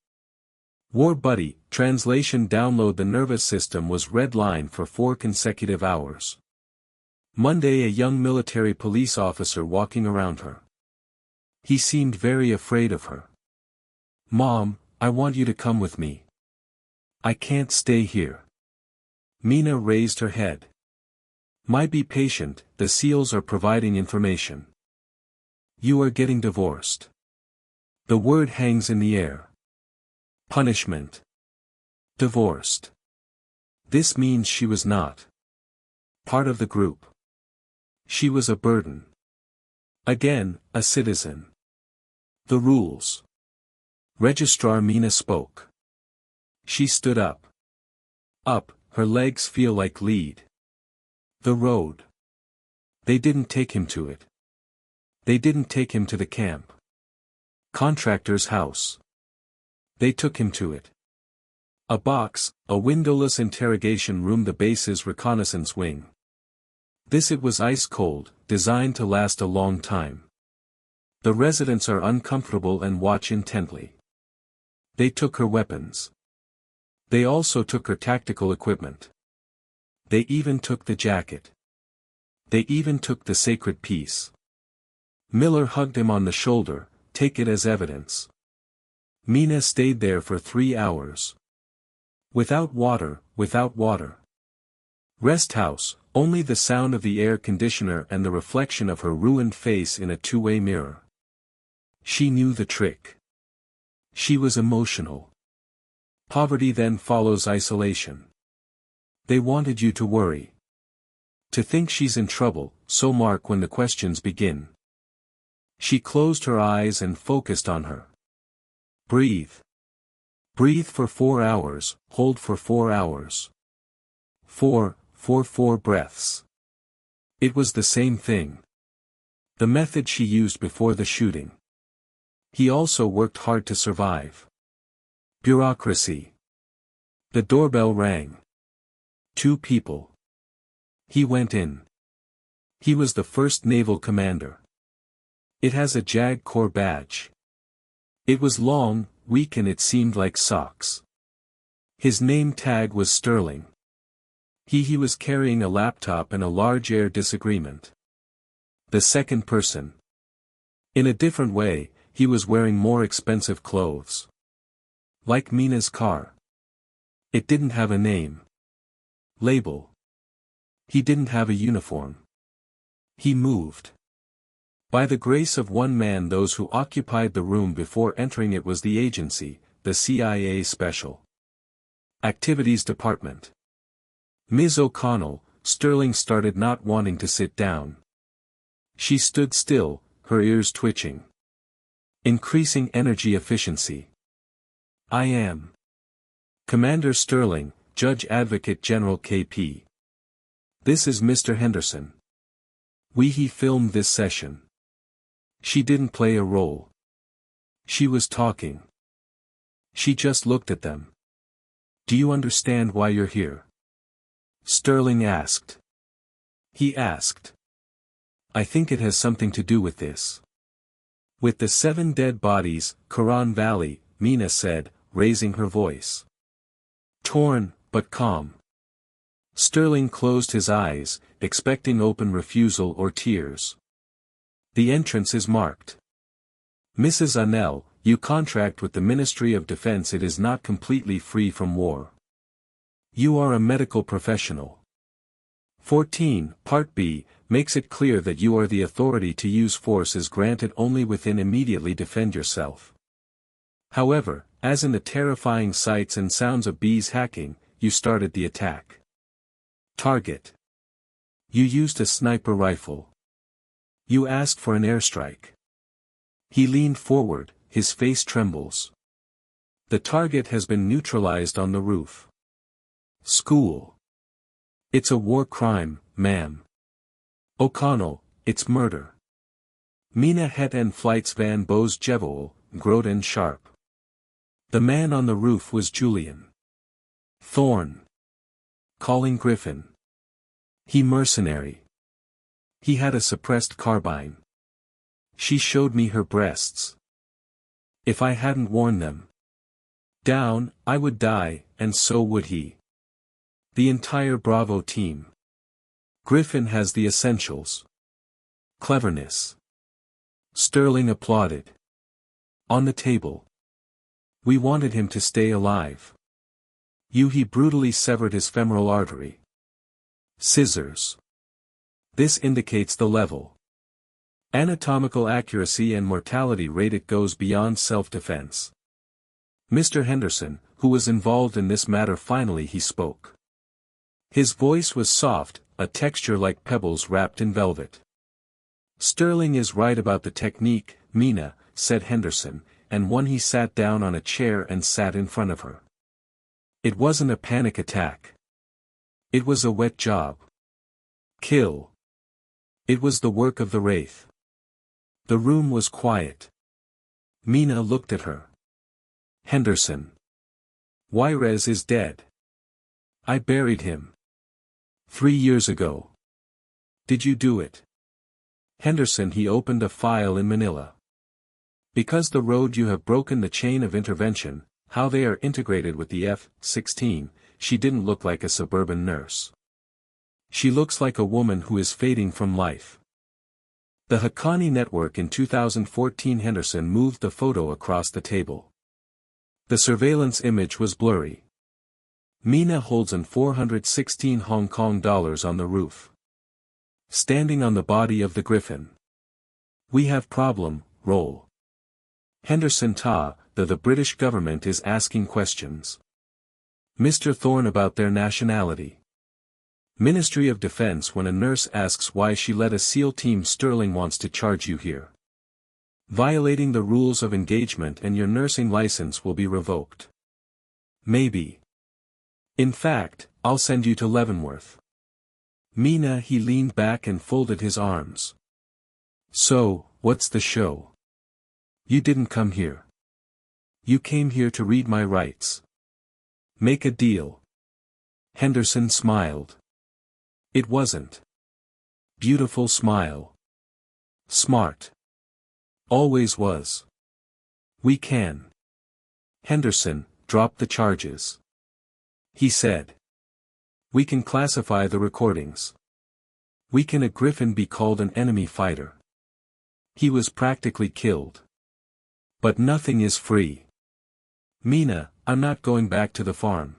War buddy, translation. Download. The nervous system was red line for 4 consecutive hours. Monday. A young military police officer walking around her. He seemed very afraid of her. "Mom, I want you to come with me. I can't stay here." Mina raised her head. Be patient, the SEALs are providing information. You are getting divorced. The word hangs in the air. Punishment. Divorced. This means she was not part of the group. She was a burden. Again, a citizen. The rules. Registrar. Mina spoke. She stood up. Up, her legs feel like lead. The road. They didn't take him to it. They didn't take him to the camp. Contractor's house. They took him to it. A box, a windowless interrogation room. The base's reconnaissance wing. It was ice cold, designed to last a long time. The residents are uncomfortable and watch intently. They took her weapons. They also took her tactical equipment. They even took the jacket. They even took the sacred piece. Miller hugged him on the shoulder. Take it as evidence. Mina stayed there for 3 hours. Without water, without water. Rest house, only the sound of the air conditioner and the reflection of her ruined face in a two-way mirror. She knew the trick. She was emotional. Poverty then follows isolation. They wanted you to worry. To think she's in trouble, so mark when the questions begin. She closed her eyes and focused on her. Breathe. Breathe for 4 hours, hold for 4 hours. 4 breaths. It was the same thing. The method she used before the shooting. He also worked hard to survive. Bureaucracy. The doorbell rang. 2 people. He went in. He was the first naval commander. It has a JAG Corps badge. It was long, weak, and it seemed like socks. His name tag was Sterling. He was carrying a laptop and a large air disagreement. The second person. In a different way, he was wearing more expensive clothes. Like Mina's car. It didn't have a name. Label. He didn't have a uniform. He moved. By the grace of one man, those who occupied the room before entering it was the agency, the CIA special. Activities Department. Ms. O'Connell, Sterling started not wanting to sit down. She stood still, her ears twitching. Increasing energy efficiency. I am Commander Sterling, Judge Advocate General KP. This is Mr. Henderson. He filmed this session. She didn't play a role. She was talking. She just looked at them. Do you understand why you're here? Sterling asked. He asked. I think it has something to do with this. With the 7 dead bodies, Koran Valley, Mina said, raising her voice. Torn, but calm. Sterling closed his eyes, expecting open refusal or tears. The entrance is marked. Mrs. Anel, you contract with the Ministry of Defense. It is not completely free from war. You are a medical professional. 14, Part B, makes it clear that you are the authority to use force is granted only within immediately defend yourself. However, as in the terrifying sights and sounds of bees hacking, you started the attack. Target. You used a sniper rifle. You asked for an airstrike. He leaned forward, his face trembles. The target has been neutralized on the roof. School. It's a war crime, ma'am. O'Connell, it's murder. Mina het en flights van Boos Jevoel, groot en sharp. The man on the roof was Julian Thorne. Calling Griffin. He mercenary. He had a suppressed carbine. She showed me her breasts. If I hadn't worn them down, I would die, and so would he. The entire Bravo team. Griffin has the essentials. Cleverness. Sterling applauded. On the table. We wanted him to stay alive. He brutally severed his femoral artery. Scissors. This indicates the level. Anatomical accuracy and mortality rate. It goes beyond self-defense. Mr. Henderson, who was involved in this matter, finally he spoke. His voice was soft, a texture like pebbles wrapped in velvet. Sterling is right about the technique, Mina, said Henderson, and when he sat down on a chair and sat in front of her. It wasn't a panic attack. It was a wet job. Kill. It was the work of the Wraith. The room was quiet. Mina looked at her. Henderson. Juarez is dead. I buried him. 3 years ago. Did you do it? Henderson. He opened a file in Manila. Because the road you have broken the chain of intervention, how they are integrated with the F-16, she didn't look like a suburban nurse. She looks like a woman who is fading from life. The Haqqani network in 2014. Henderson moved the photo across the table. The surveillance image was blurry. Mina holds an 416 Hong Kong dollars on the roof. Standing on the body of the Griffin. We have problem, roll. Henderson the British government is asking questions. Mr. Thorne about their nationality. Ministry of Defense. When a nurse asks why she led a SEAL team, Sterling wants to charge you here. Violating the rules of engagement, and your nursing license will be revoked. Maybe. In fact, I'll send you to Leavenworth. Mina. He leaned back and folded his arms. So, what's the show? You didn't come here. You came here to read my rights. Make a deal. Henderson smiled. It wasn't. Beautiful smile. Smart. Always was. We can. Henderson, drop the charges. He said. We can classify the recordings. We can. A Griffin be called an enemy fighter. He was practically killed. But nothing is free. Mina, I'm not going back to the farm.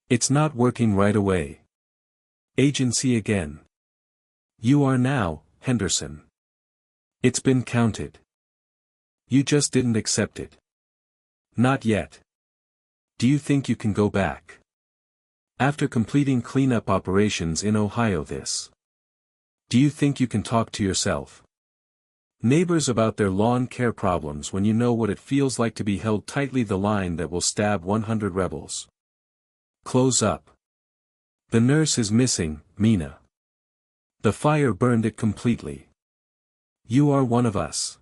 It's not working right away. Agency again. You are now, Henderson. It's been counted. You just didn't accept it. Not yet. Do you think you can go back? After completing cleanup operations in Ohio this. Do you think you can talk to yourself? Neighbors about their lawn care problems when you know what it feels like to be held tightly the line that will stab 100 rebels. Close up. The nurse is missing, Mina. The fire burned it completely. You are one of us.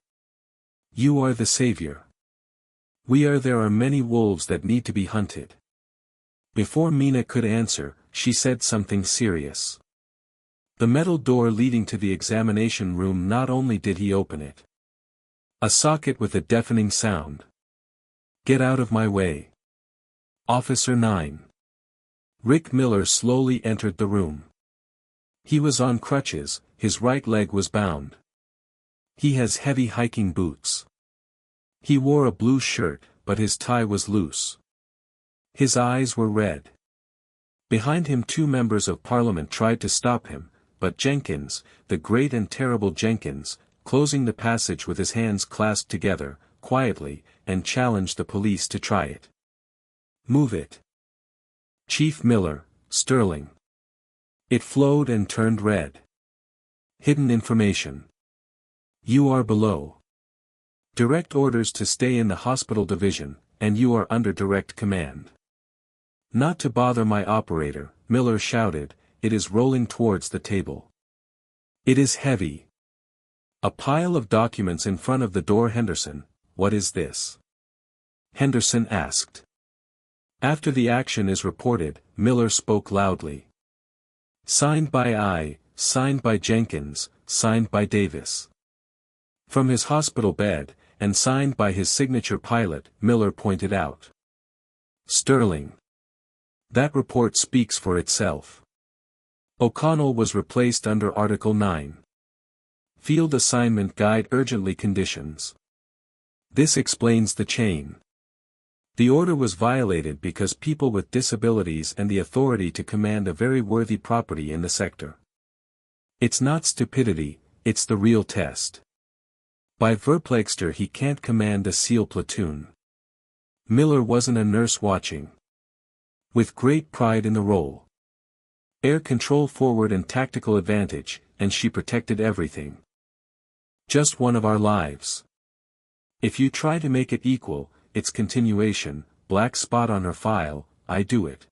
You are the savior. There are many wolves that need to be hunted. Before Mina could answer, she said something serious. The metal door leading to the examination room, not only did he open it. A socket with a deafening sound. Get out of my way. Officer 9. Rick Miller slowly entered the room. He was on crutches, his right leg was bound. He has heavy hiking boots. He wore a blue shirt, but his tie was loose. His eyes were red. Behind him 2 members of Parliament tried to stop him, but Jenkins, the great and terrible Jenkins, closing the passage with his hands clasped together, quietly, and challenged the police to try it. Move it. Chief Miller, Sterling. It flowed and turned red. Hidden information. You are below. Direct orders to stay in the hospital division, and you are under direct command. Not to bother my operator, Miller shouted, it is rolling towards the table. It is heavy. A pile of documents in front of the door. Henderson, what is this? Henderson asked. After the action is reported, Miller spoke loudly. Signed by I, signed by Jenkins, signed by Davis. From his hospital bed, and signed by his signature pilot, Miller pointed out. Sterling. That report speaks for itself. O'Connell was replaced under Article 9. Field Assignment Guide Urgently Conditions. This explains the chain. The order was violated because people with disabilities and the authority to command a very worthy property in the sector. It's not stupidity, it's the real test. By Verpleegster he can't command a SEAL platoon. Miller wasn't a nurse watching. With great pride in the role. Air control forward and tactical advantage, and she protected everything. Just one of our lives. If you try to make it equal, its continuation, black spot on her file, I do it.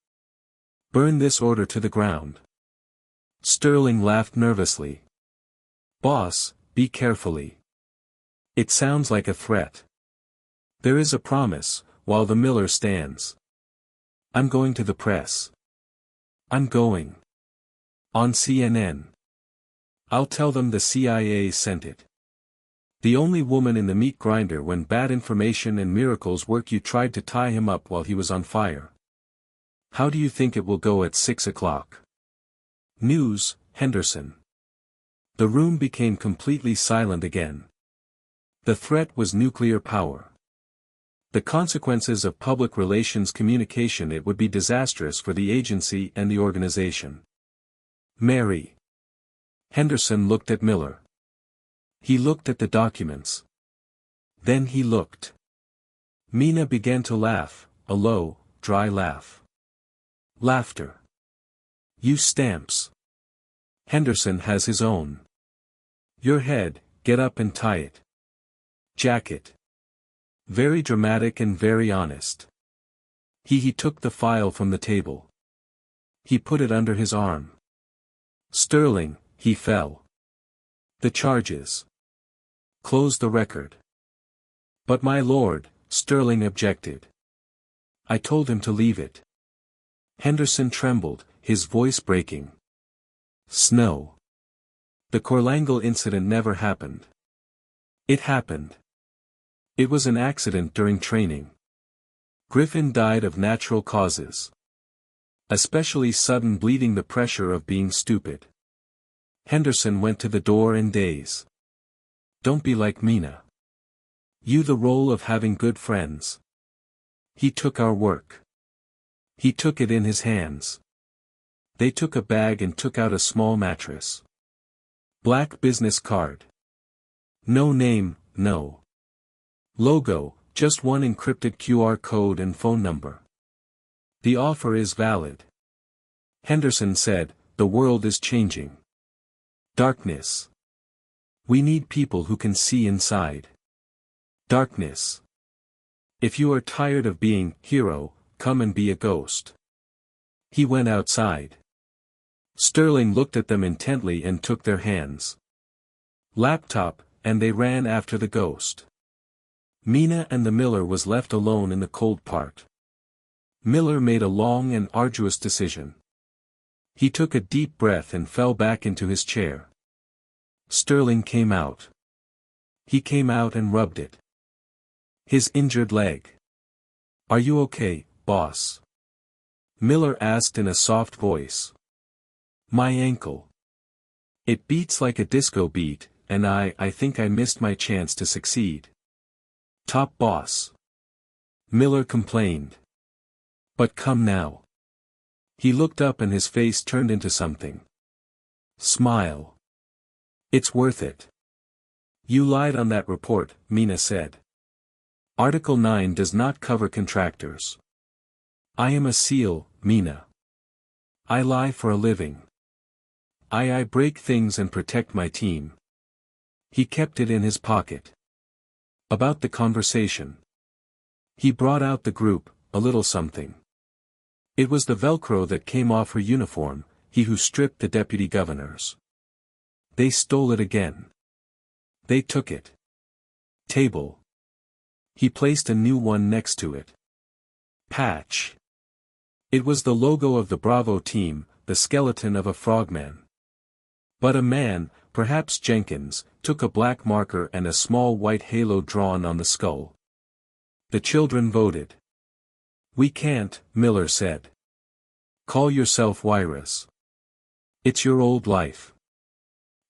Burn this order to the ground. Sterling laughed nervously. Boss, be carefully. It sounds like a threat. There is a promise, while the Miller stands. I'm going to the press. I'm going. On CNN. I'll tell them the CIA sent it. The only woman in the meat grinder when bad information and miracles work. You tried to tie him up while he was on fire. How do you think it will go at 6 o'clock? News, Henderson. The room became completely silent again. The threat was nuclear power. The consequences of public relations communication. It would be disastrous for the agency and the organization. Mary. Henderson looked at Miller. He looked at the documents. Then he looked. Mina began to laugh, a low, dry laugh. Laughter. You stamps. Henderson has his own. Your head, get up and tie it. Jacket. Very dramatic and very honest. He took the file from the table. He put it under his arm. Sterling, he fell. The charges. Close the record. But my lord, Sterling objected. I told him to leave it. Henderson trembled, his voice breaking. Snow. The Corlangle incident never happened. It happened. It was an accident during training. Griffin died of natural causes. Especially sudden bleeding, the pressure of being stupid. Henderson went to the door in daze. Don't be like Mina. You the role of having good friends. He took our work. He took it in his hands. They took a bag and took out a small mattress. Black business card. No name, no logo, just one encrypted QR code and phone number. The offer is valid. Henderson said, the world is changing. Darkness. We need people who can see inside. Darkness. If you are tired of being hero, come and be a ghost. He went outside. Sterling looked at them intently and took their hands. Laptop, and they ran after the ghost. Mina and the miller was left alone in the cold part. Miller made a long and arduous decision. He took a deep breath and fell back into his chair. Sterling came out. He came out and rubbed it. His injured leg. Are you okay, boss? Miller asked in a soft voice. My ankle. It beats like a disco beat, and I think I missed my chance to succeed. Top boss. Miller complained. But come now. He looked up and his face turned into something. Smile. It's worth it. You lied on that report, Mina said. Article 9 does not cover contractors. I am a SEAL, Mina. I lie for a living. I break things and protect my team. He kept it in his pocket. About the conversation. He brought out the group, a little something. It was the Velcro that came off her uniform, he who stripped the deputy governors. They stole it again. They took it. Table. He placed a new one next to it. Patch. It was the logo of the Bravo team, the skeleton of a frogman. But a man, perhaps Jenkins, took a black marker and a small white halo drawn on the skull. The children voted. We can't, Miller said. Call yourself Wyrus. It's your old life.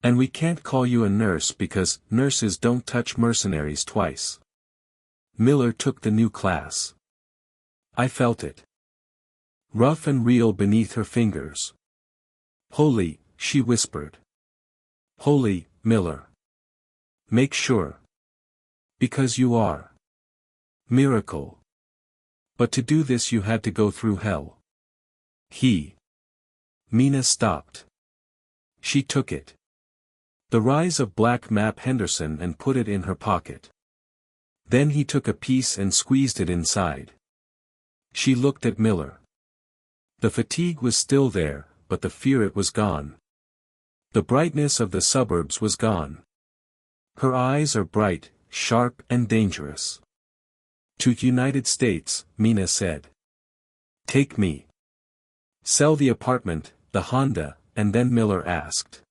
And we can't call you a nurse because nurses don't touch mercenaries twice. Miller took the new class. I felt it. Rough and real beneath her fingers. Holy, she whispered. Holy, Miller. Make sure. Because you are. Miracle. But to do this you had to go through hell. Mina stopped. She took it. The rise of black map Henderson and put it in her pocket. Then he took a piece and squeezed it inside. She looked at Miller. The fatigue was still there, but the fear it was gone. The brightness of the suburbs was gone. Her eyes are bright, sharp and dangerous. To United States, Mina said. Take me. Sell the apartment, the Honda, and then Miller asked.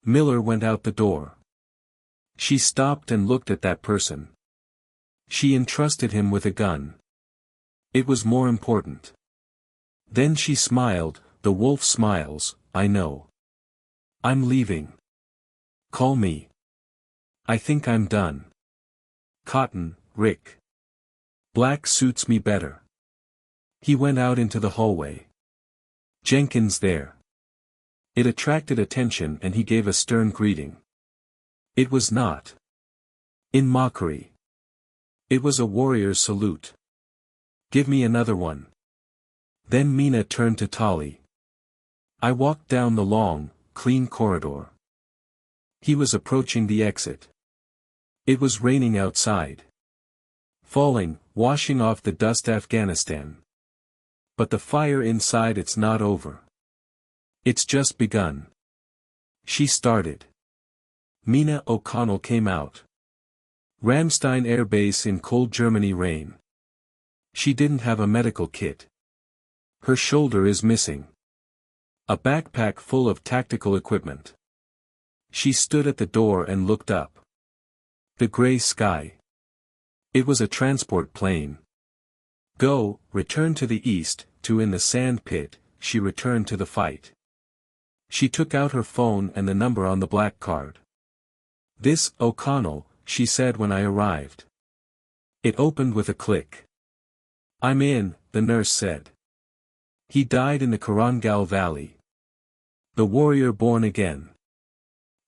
Miller went out the door. She stopped and looked at that person. She entrusted him with a gun. It was more important. Then she smiled, the wolf smiles, I know. I'm leaving. Call me. I think I'm done. Cotton, Rick. Black suits me better. He went out into the hallway. Jenkins there. It attracted attention and he gave a stern greeting. It was not in mockery. It was a warrior's salute. Give me another one. Then Mina turned to Tali. I walked down the long, clean corridor. He was approaching the exit. It was raining outside. Falling, washing off the dust Afghanistan. But the fire inside it's not over. It's just begun. She started. Mina O'Connell came out. Ramstein Air Base in cold Germany rain. She didn't have a medical kit. Her shoulder is missing. A backpack full of tactical equipment. She stood at the door and looked up. The gray sky. It was a transport plane. Go, return to the east, to in the sand pit, she returned to the fight. She took out her phone and the number on the black card. This, O'Connell, she said when I arrived. It opened with a click. I'm in, the nurse said. He died in the Korangal Valley. The warrior born again.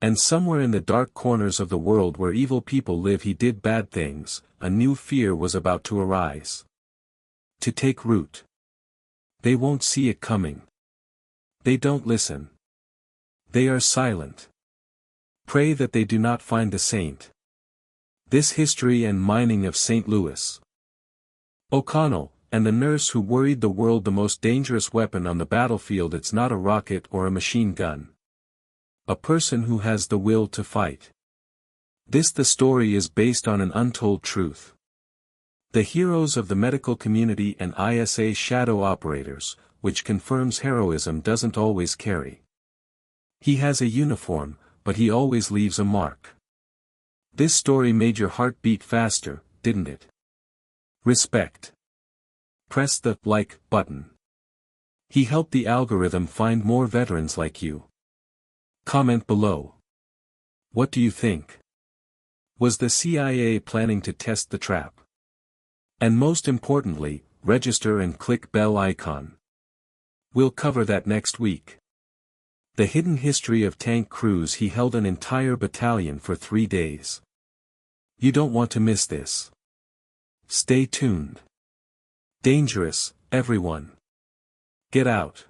And somewhere in the dark corners of the world where evil people live he did bad things, a new fear was about to arise. To take root. They won't see it coming. They don't listen. They are silent. Pray that they do not find the saint. This history and mining of St. Louis. O'Connell, and the nurse who worried the world. The most dangerous weapon on the battlefield, it's not a rocket or a machine gun. A person who has the will to fight. The story is based on an untold truth. The heroes of the medical community and ISA shadow operators, which confirms heroism doesn't always carry. He has a uniform, but he always leaves a mark. This story made your heart beat faster, didn't it? Respect. Press the like button. He helped the algorithm find more veterans like you. Comment below. What do you think? Was the CIA planning to test the trap? And most importantly, register and click bell icon. We'll cover that next week. The hidden history of tank crews. He held an entire battalion for 3 days. You don't want to miss this. Stay tuned. Dangerous, everyone. Get out.